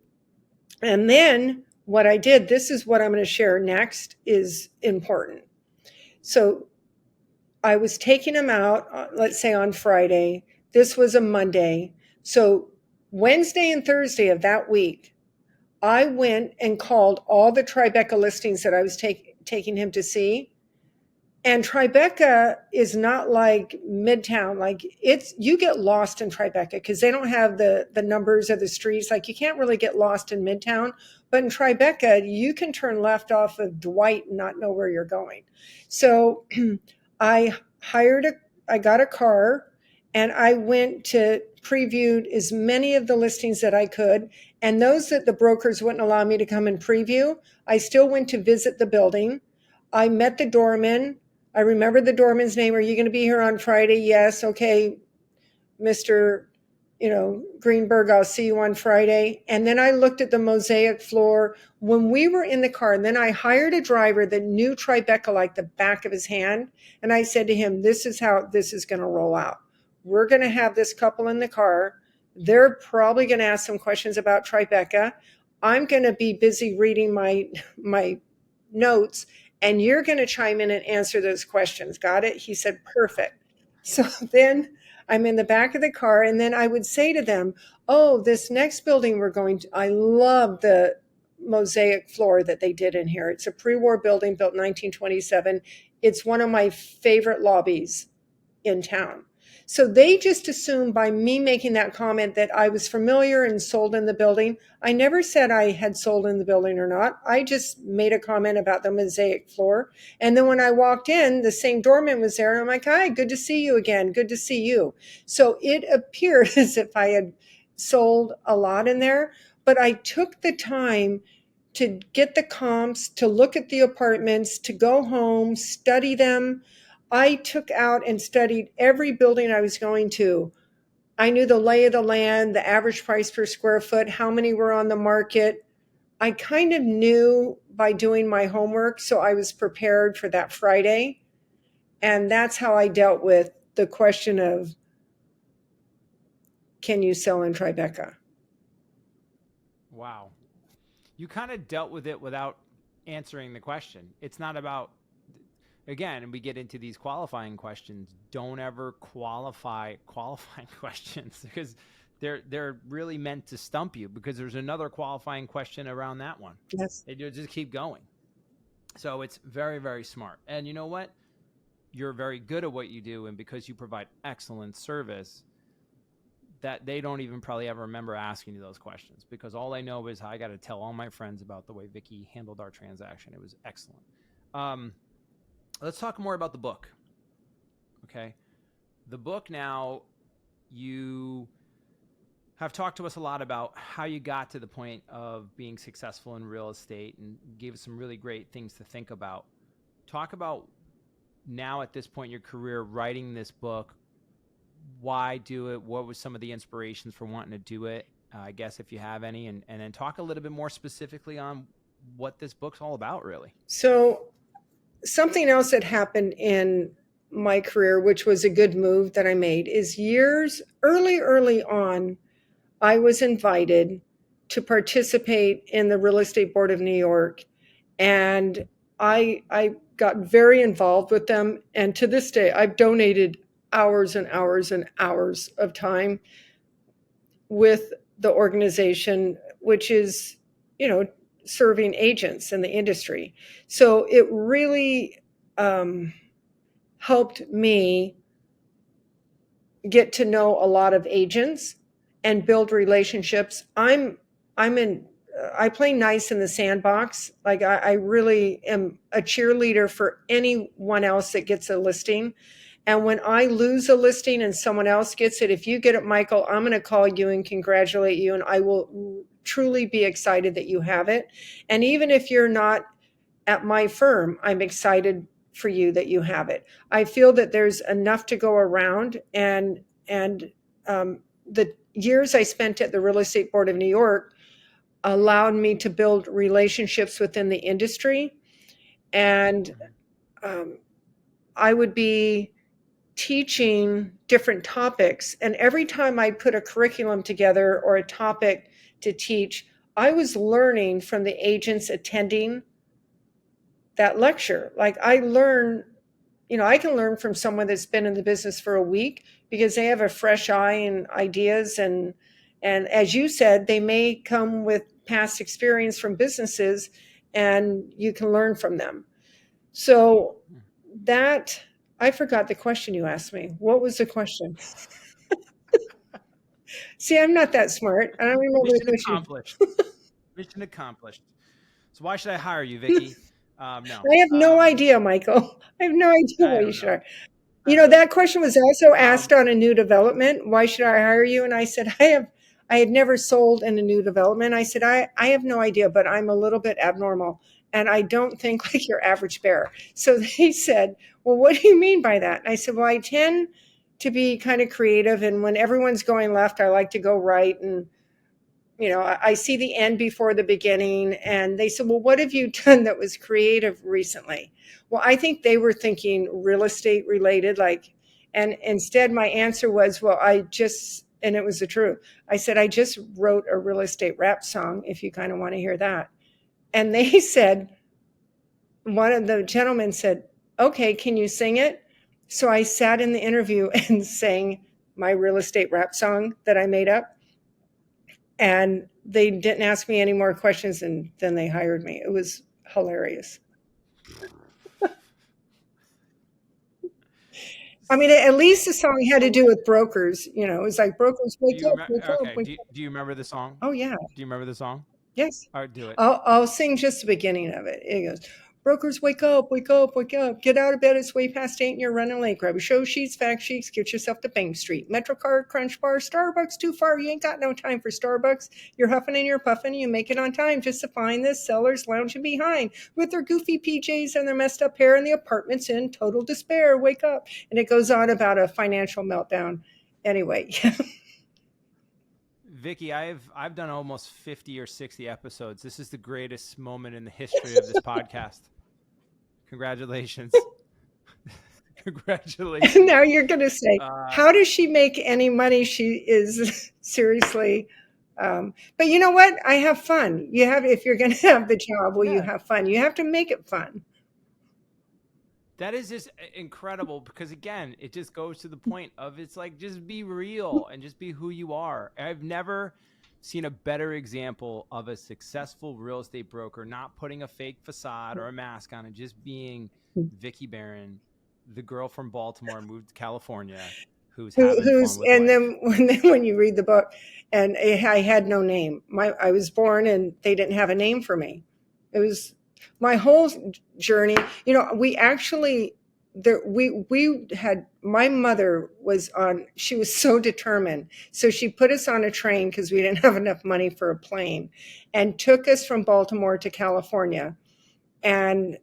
then what I did, this is what I'm going to share next, is important. So I was taking him out, let's say on Friday. This was a Monday. So Wednesday and Thursday of that week, I went and called all the Tribeca listings that I was taking him to see. And Tribeca is not like Midtown. Like you get lost in Tribeca because they don't have the numbers of the streets. Like you can't really get lost in Midtown. But in Tribeca, you can turn left off of Dwight and not know where you're going. So I got a car, and I went to previewed as many of the listings that I could. And those that the brokers wouldn't allow me to come and preview, I still went to visit the building. I met the doorman. I remember the doorman's name. Are you going to be here on Friday? Yes. Okay, Mr. Greenberg, I'll see you on Friday. And then I looked at the mosaic floor when we were in the car. And then I hired a driver that knew Tribeca like the back of his hand. And I said to him, this is how this is going to roll out. We're going to have this couple in the car. They're probably going to ask some questions about Tribeca. I'm going to be busy reading my notes, and you're going to chime in and answer those questions. Got it? He said, perfect. So then I'm in the back of the car, and then I would say to them, oh, this next building we're going to, I love the mosaic floor that they did in here. It's a pre-war building built in 1927. It's one of my favorite lobbies in town. So they just assumed by me making that comment that I was familiar and sold in the building. I never said I had sold in the building or not. I just made a comment about the mosaic floor. And then when I walked in, the same doorman was there. And I'm like, hi, good to see you again. Good to see you. So it appeared as if I had sold a lot in there, but I took the time to get the comps, to look at the apartments, to go home, study them. I took out and studied every building I was going to I knew the lay of the land, the average price per square foot, how many were on the market. I kind of knew by doing my homework, so I was prepared for that Friday. And that's how I dealt with the question of, can you sell in Tribeca? Wow. You kind of dealt with it without answering the question. It's not about, again, and we get into these qualifying questions. Don't ever qualify qualifying questions because they're really meant to stump you, because there's another qualifying question around that one. Yes. They just keep going. So it's very, very smart. And you know what? You're very good at what you do, and because you provide excellent service, that they don't even probably ever remember asking you those questions, because all I know is I got to tell all my friends about the way Vickey handled our transaction. It was excellent. Let's talk more about the book. Okay. The book now, you have talked to us a lot about how you got to the point of being successful in real estate and gave us some really great things to think about. Talk about now at this point in your career, writing this book. Why do it? What was some of the inspirations for wanting to do it? I guess if you have any, and then talk a little bit more specifically on what this book's all about, really. So, something else that happened in my career, which was a good move that I made, is years early on, I was invited to participate in the Real Estate Board of New York. And I got very involved with them. And to this day, I've donated hours and hours and hours of time with the organization, which is, serving agents in the industry. So it really helped me get to know a lot of agents and build relationships. I play nice in the sandbox. Like I really am a cheerleader for anyone else that gets a listing. And when I lose a listing and someone else gets it, if you get it, Michael, I'm going to call you and congratulate you. And I will truly be excited that you have it. And even if you're not at my firm, I'm excited for you that you have it. I feel that there's enough to go around, and the years I spent at the Real Estate Board of New York allowed me to build relationships within the industry. And I would be teaching different topics. And every time I put a curriculum together or a topic to teach, I was learning from the agents attending that lecture. Like I can learn from someone that's been in the business for a week because they have a fresh eye and ideas. And as you said, they may come with past experience from businesses and you can learn from them. So that, I forgot the question you asked me. What was the question? See, I'm not that smart. I don't remember the Mission question. accomplished. Mission accomplished. So why should I hire you, Vickey? No. I have no idea, Michael. I have no idea I why you don't should know. hire. That question was also asked Um, on a new development. Why should I hire you? And I said, I had never sold in a new development. I said, I have no idea, but I'm a little bit abnormal and I don't think like your average bear. So they said, well, what do you mean by that? And I said, well, I tend to be kind of creative. And when everyone's going left, I like to go right. And I see the end before the beginning. And they said, well, what have you done that was creative recently? Well, I think they were thinking real estate related, and instead my answer was, well, and it was the truth. I said, I just wrote a real estate rap song, if you kind of want to hear that. And they said, one of the gentlemen said, okay, can you sing it? So I sat in the interview and sang my real estate rap song that I made up. And they didn't ask me any more questions, and then they hired me. It was hilarious. I mean, at least the song had to do with brokers. It was like brokers do wake you up, remember? wake up, Okay. wake up. Do you remember the song? Oh yeah, Do you remember the song? yes. All right, do it. I'll sing just the beginning of it. It goes, brokers wake up, wake up, wake up. Get out of bed, it's way past 8 and you're running late. Grab your show sheets, fact sheets, get yourself to Bank Street. MetroCard, Crunch Bar, Starbucks too far. You ain't got no time for Starbucks. You're huffing and you're puffing. You make it on time just to find this sellers lounging behind with their goofy PJs and their messed up hair, and the apartment's in total despair. Wake up. And it goes on about a financial meltdown. Anyway, Vicky, I've done almost 50 or 60 episodes. This is the greatest moment in the history of this podcast. Congratulations. Congratulations. Now you're going to say, Uh, how does she make any money? She is seriously. But you know what? I have fun. You have, if you're going to have the job, well, you yeah, have fun. You have to make it fun. that is just incredible because again, it just goes to the point of it's like just be real and just be who you are. I've never seen a better example of a successful real estate broker not putting a fake facade or a mask on and just being Vickey Barron, the girl from Baltimore moved to California who's having fun Who's with and life. then when you read the book, and I had no name. I was born and they didn't have a name for me. It was my whole journey. You know, we actually there we had my mother was on. She was so determined, so she put us on a train because we didn't have enough money for a plane, and took us from Baltimore to California, and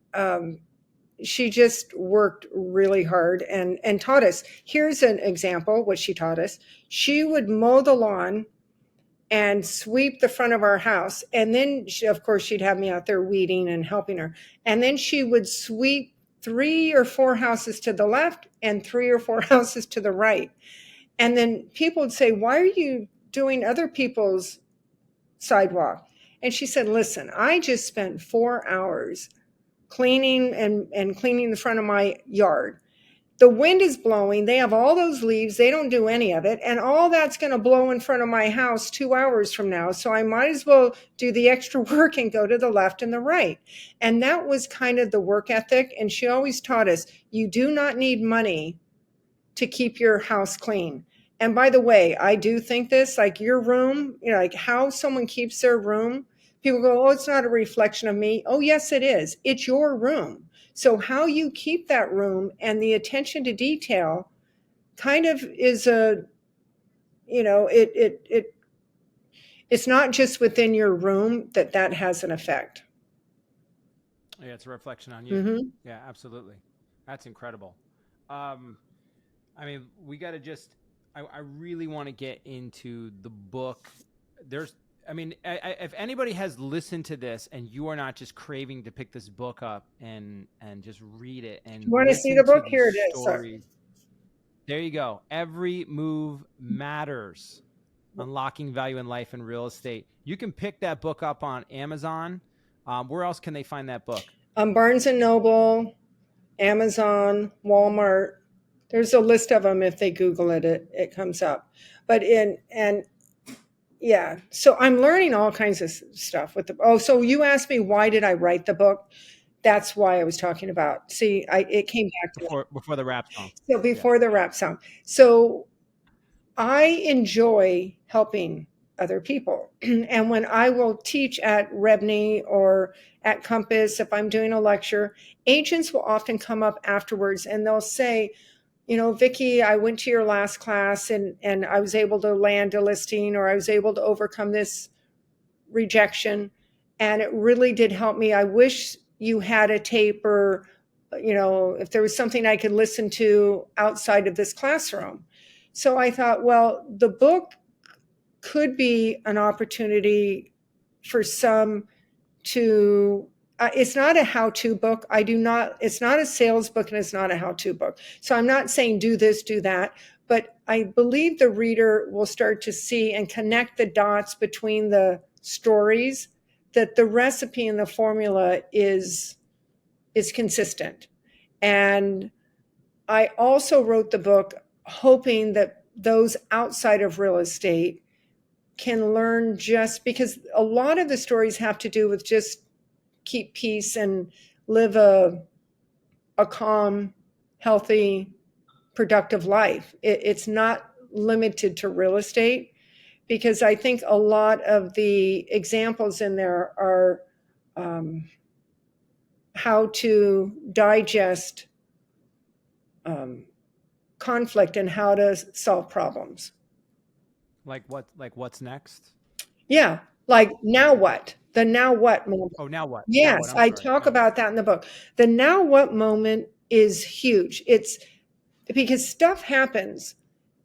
she just worked really hard and taught us. Here's an example what she taught us. She would mow the lawn and sweep the front of our house, and then of course she'd have me out there weeding and helping her, and then she would sweep 3 or 4 houses to the left and 3 or 4 houses to the right, and then people would say, why are you doing other people's sidewalk? And she said, listen, I just spent 4 hours cleaning and cleaning the front of my yard. The wind is blowing. They have all those leaves. They don't do any of it. And all that's going to blow in front of my house 2 hours from now. So I might as well do the extra work and go to the left and the right. And that was kind of the work ethic. And she always taught us, you do not need money to keep your house clean. And by the way, I do think this, like your room, you know, like how someone keeps their room. People go, oh, it's not a reflection of me. Oh, yes, it is. It's your room. So how you keep that room and the attention to detail kind of is a, you know, it's not just within your room that has an effect. Yeah, it's a reflection on you. Mm-hmm. Yeah, absolutely. That's incredible. Um, I mean, we got to just, I really want to get into the book. There's, I mean, if anybody has listened to this and you are not just craving to pick this book up and just read it and You want to see listen the to book? these Here it is. stories, there you go. Every move matters. Unlocking Value in Life and Real Estate. You can pick that book up on Amazon. Where else can they find that book? Barnes and Noble, Amazon, Walmart. There's a list of them. If they Google it, it comes up. But yeah, so I'm learning all kinds of stuff with the. Oh, so you asked me why did I write the book? That's why I was talking about. See, it came back to Before the rap song. so Yeah. before the rap song. So I enjoy helping other people, and when I will teach at Rebney or at Compass, if I'm doing a lecture, agents will often come up afterwards and they'll say, you know, Vicky, I went to your last class and I was able to land a listing, or I was able to overcome this rejection, and it really did help me. I wish you had a tape, or, you know, if there was something I could listen to outside of this classroom. So I thought, well, the book could be an opportunity for some to it's not a how-to book. It's not a sales book and it's not a how-to book. So I'm not saying do this, do that, but I believe the reader will start to see and connect the dots between the stories, that the recipe and the formula is consistent. And I also wrote the book hoping that those outside of real estate can learn, just because a lot of the stories have to do with just keep peace and live a calm, healthy, productive life. It's not limited to real estate, because I think a lot of the examples in there are how to digest conflict and how to solve problems. Like what's next? Yeah, like now what? The now what moment. Oh, now what? Now what? Yes, I'm I sorry. talk Now what? about that in the book. The now what moment is huge. It's because stuff happens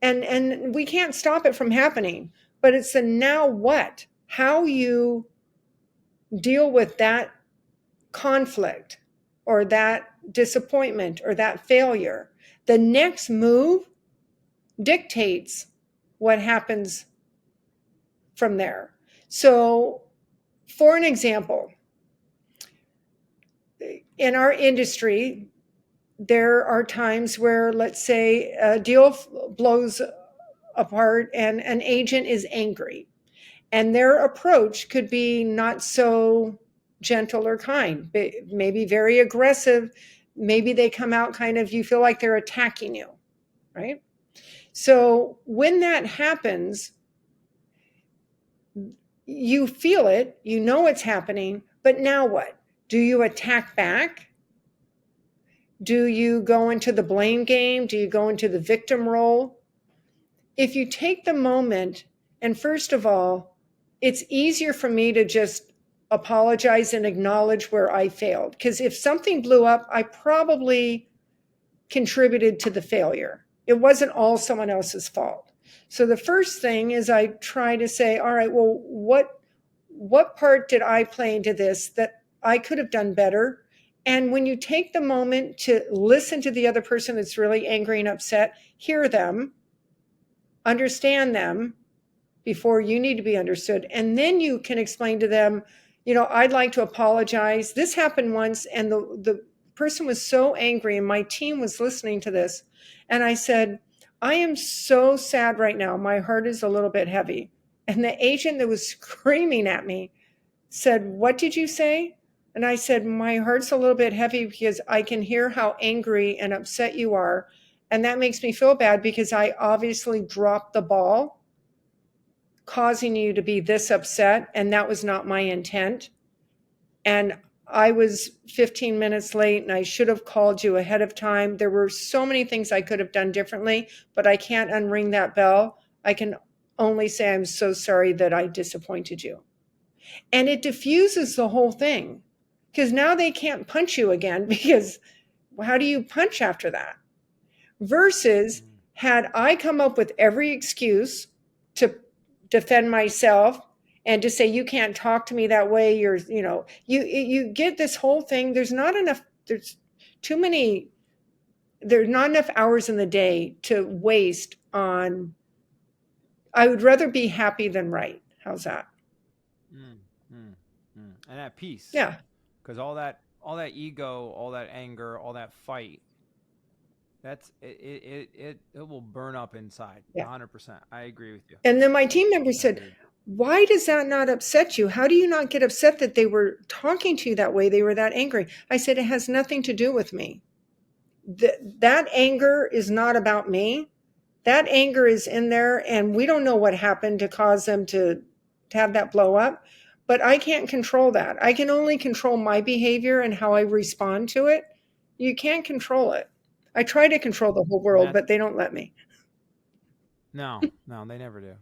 and we can't stop it from happening. but it's the now what, how you deal with that conflict or that disappointment or that failure. The next move dictates what happens from there. So, for an example, in our industry, there are times where, let's say, a deal blows apart and an agent is angry, and their approach could be not so gentle or kind, maybe very aggressive. Maybe they come out kind of, you feel like they're attacking you, right? So when that happens, you feel it, you know it's happening, but now what? Do you attack back? Do you go into the blame game? Do you go into the victim role? If you take the moment, and first of all, it's easier for me to just apologize and acknowledge where I failed. Because if something blew up, I probably contributed to the failure. It wasn't all someone else's fault. So the first thing is I try to say, all right, well, what part did I play into this that I could have done better? And when you take the moment to listen to the other person that's really angry and upset, hear them, understand them before you need to be understood. And then you can explain to them, I'd like to apologize. This happened once, and the person was so angry, and my team was listening to this. And I said, I am so sad right now. My heart is a little bit heavy. And the agent that was screaming at me said, what did you say? And I said, my heart's a little bit heavy because I can hear how angry and upset you are. And that makes me feel bad because I obviously dropped the ball, causing you to be this upset. And that was not my intent. And I was 15 minutes late, and I should have called you ahead of time. There were so many things I could have done differently, but I can't unring that bell. I can only say I'm so sorry that I disappointed you. And it diffuses the whole thing, because now they can't punch you again, because how do you punch after that? Versus had I come up with every excuse to defend myself and to say, you can't talk to me that way, you get this whole thing. There's not enough hours in the day to waste on. I would rather be happy than right. How's that? And at peace. Yeah. Because all that ego, all that anger, all that fight, it will burn up inside. Yeah. 100%. I agree with you. And then my team member said, why does that not upset you? How do you not get upset that they were talking to you that way? They were that angry. I said, it has nothing to do with me. That anger is not about me. That anger is in there, and we don't know what happened to cause them to have that blow up. But I can't control that. I can only control my behavior and how I respond to it. You can't control it. I try to control the whole world, but they don't let me. No, they never do.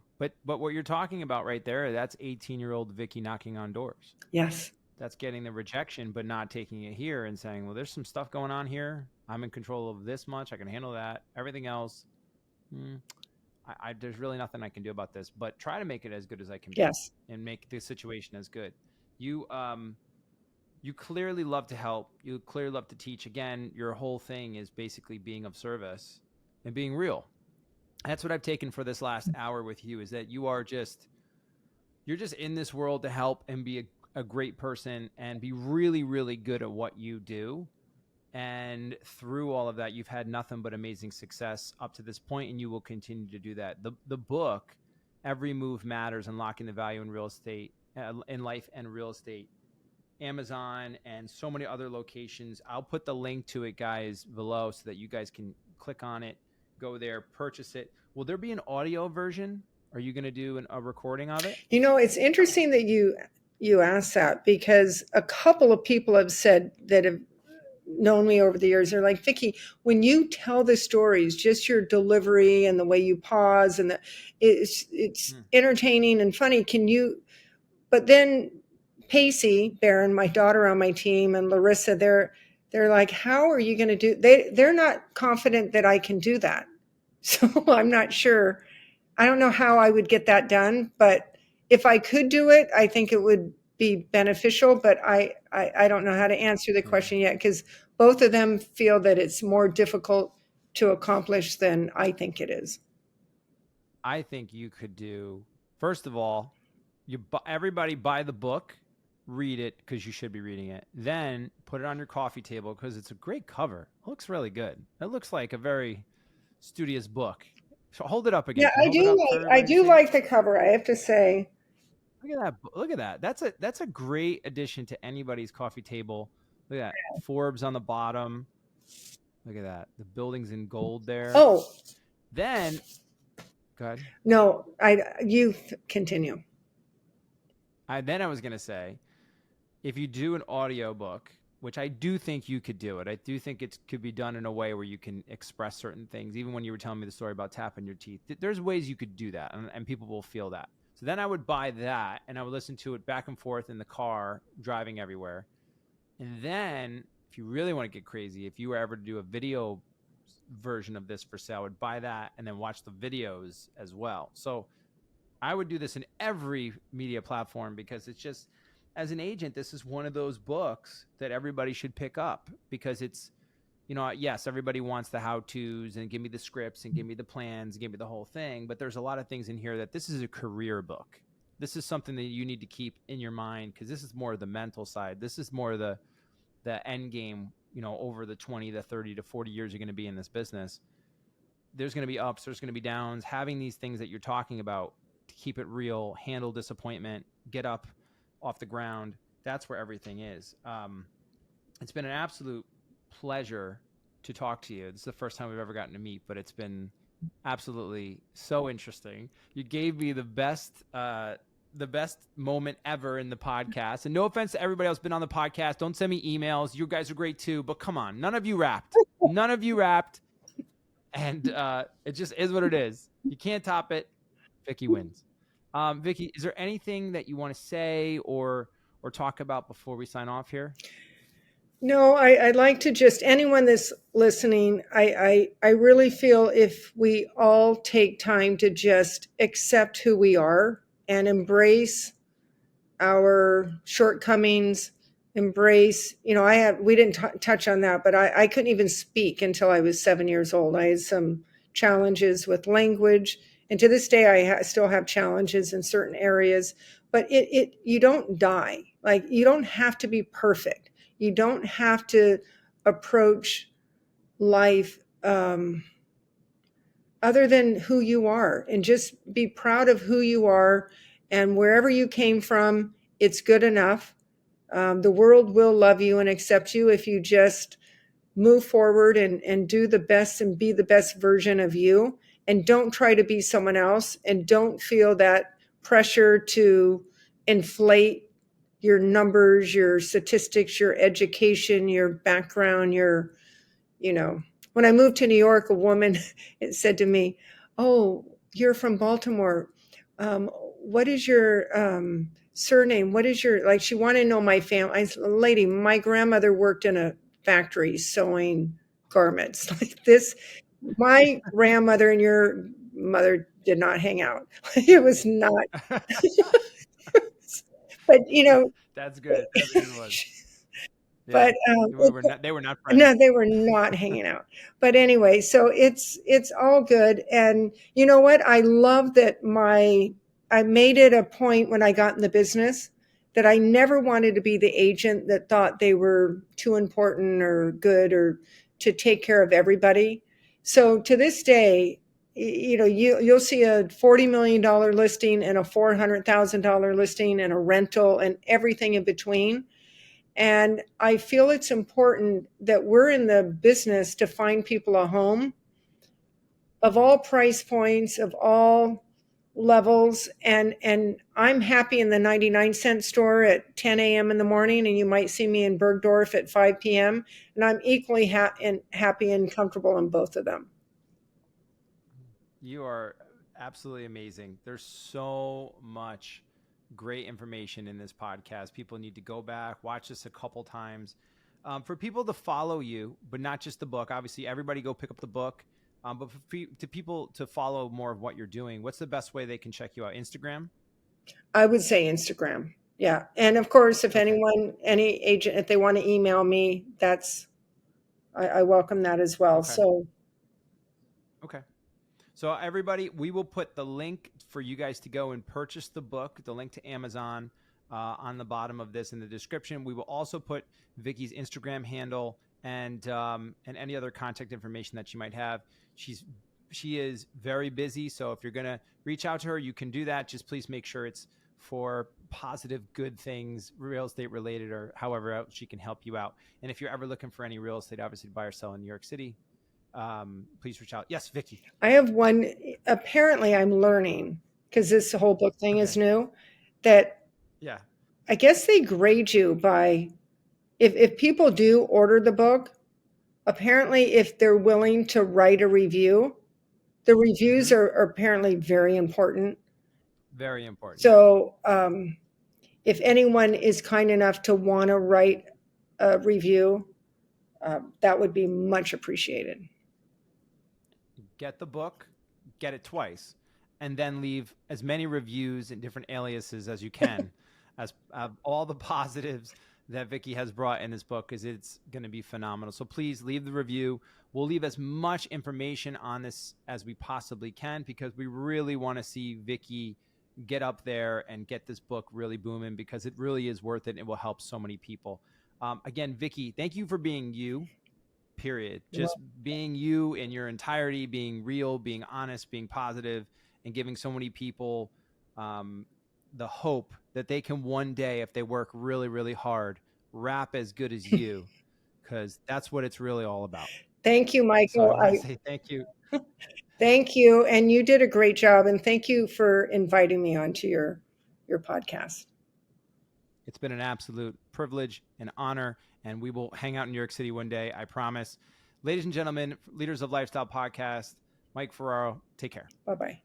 But what you're talking about right there, that's 18-year-old Vickey knocking on doors. Yes. That's getting the rejection, but not taking it here and saying, well, there's some stuff going on here. I'm in control of this much. I can handle that. Everything else, there's really nothing I can do about this, but try to make it as good as I can be. Yes. And make the situation as good. You clearly love to help. You clearly love to teach. Again, your whole thing is basically being of service and being real. That's what I've taken for this last hour with you, is that you're just in this world to help and be a great person and be really, really good at what you do. And through all of that, you've had nothing but amazing success up to this point, and you will continue to do that. The book, Every Move Matters, Unlocking the Value in Real Estate, in Life and Real Estate, Amazon, and so many other locations. I'll put the link to it, guys, below so that you guys can click on it, go there, purchase it. Will there be an audio version? Are you going to do a recording of it? It's interesting that you asked that, because a couple of people have said that have known me over the years. They're like, Vickey, when you tell the stories, just your delivery and the way you pause, and it's entertaining and funny. But then Pacey Barron, my daughter on my team, and Larissa, they're like, how are you going to do? They're not confident that I can do that. So I'm not sure I don't know how I would get that done, but if I could do it, I think it would be beneficial. But I don't know how to answer the Yeah. question yet because both of them feel that it's more difficult to accomplish than I think it is. I think you could do, first of all, everybody buy the book, read it because you should be reading it. Then put it on your coffee table because it's a great cover. It looks really good. It looks like a very studious book. So hold it up again. Yeah, Can you hold it up for I everybody to do see? like the cover, I have to say. Look at that. Look at that. That's a great addition to anybody's coffee table. Look at that. Forbes on the bottom. Look at that. The buildings in gold there. Oh, Then, go ahead. no, you continue. Then I was gonna say, if you do an audio book, which I do think you could do it, I do think it could be done in a way where you can express certain things. Even when you were telling me the story about tapping your teeth, there's ways you could do that, and people will feel that. So then I would buy that, and I would listen to it back and forth in the car, driving everywhere. And then, if you really want to get crazy, if you were ever to do a video version of this for sale, I would buy that and then watch the videos as well. So I would do this in every media platform because it's just, as an agent, this is one of those books that everybody should pick up because it's, yes, everybody wants the how-tos and give me the scripts and give me the plans, and give me the whole thing. But there's a lot of things in here that this is a career book. This is something that you need to keep in your mind because this is more of the mental side. This is more the end game, over the 20 to 30 to 40 years you're going to be in this business. There's going to be ups, there's going to be downs. Having these things that you're talking about to keep it real, handle disappointment, get up off the ground. That's where everything is. It's been an absolute pleasure to talk to you. This is the first time we've ever gotten to meet, but it's been absolutely so interesting. You gave me the best moment ever in the podcast. And no offense to everybody else been on the podcast. Don't send me emails. You guys are great too, but come on. None of you rapped. And it just is what it is. You can't top it. Vickey wins. Vickey, is there anything that you want to say or talk about before we sign off here? No, I'd like to just, anyone that's listening, I really feel if we all take time to just accept who we are and embrace our shortcomings, embrace, we didn't touch on that, but I couldn't even speak until I was 7 years old. I had some challenges with language. And to this day, I still have challenges in certain areas, but you don't die. Like, you don't have to be perfect. You don't have to approach life other than who you are, and just be proud of who you are. And wherever you came from, it's good enough. The world will love you and accept you if you just move forward and do the best and be the best version of you. And don't try to be someone else, and don't feel that pressure to inflate your numbers, your statistics, your education, your background, when I moved to New York, a woman said to me, "Oh, you're from Baltimore. What is your surname? What is your," like, she wanted to know my family. I said, "Lady, my grandmother worked in a factory sewing garments." Like this, my grandmother and your mother did not hang out. It was not, but That's good. That's a good one. Yeah. but They were not no, friends. they were not hanging out. But anyway, so it's all good. And you know what? I love that I made it a point when I got in the business that I never wanted to be the agent that thought they were too important or good or to take care of everybody. So to this day, you'll see a $40 million listing and a $400,000 listing and a rental and everything in between. And I feel it's important that we're in the business to find people a home of all price points, of all levels. And I'm happy in the 99-cent store at 10 a.m. in the morning, and you might see me in Bergdorf at 5 p.m. And I'm equally happy and comfortable in both of them. You are absolutely amazing. There's so much great information in this podcast. People need to go back, watch this a couple times. For people to follow you, but not just the book. Obviously, everybody go pick up the book. But to people to follow more of what you're doing, what's the best way they can check you out? Instagram? I would say Instagram. Yeah. And of course, if Okay. anyone, any agent, if they want to email me, I welcome that as well. Okay. So, Okay. So everybody, we will put the link for you guys to go and purchase the book, the link to Amazon, on the bottom of this in the description. We will also put Vickey's Instagram handle and any other contact information that she might have. She is very busy, so if you're gonna reach out to her, you can do that. Just please make sure it's for positive, good things, real estate related, or however else she can help you out. And if you're ever looking for any real estate, obviously to buy or sell in New York City, please reach out. Yes, Vickey. I have one. Apparently, I'm learning because this whole book thing is Okay. new. That Yeah. I guess they grade you by if people do order the book. Apparently, if they're willing to write a review, the reviews Mm-hmm. are apparently very important. Very important. Yeah. So, if anyone is kind enough to want to write a review, that would be much appreciated. Get the book, get it twice, and then leave as many reviews and different aliases as you can, as all the positives that Vickey has brought in this book, because it's going to be phenomenal. So please leave the review. We'll leave as much information on this as we possibly can, because we really want to see Vickey get up there and get this book really booming, because it really is worth it. And it will help so many people. Again, Vickey, thank you for being you. Period. Just being you in your entirety, being real, being honest, being positive, and giving so many people the hope that they can one day, if they work really, really hard, rap as good as you, because that's what it's really all about. Thank you, So I Michael. want to say thank you. Thank you, and you did a great job. And thank you for inviting me onto your podcast. It's been an absolute privilege and honor, and we will hang out in New York City one day, I promise. Ladies and gentlemen, Leaders of Lifestyle Podcast, Mike Ferraro, take care. Bye bye.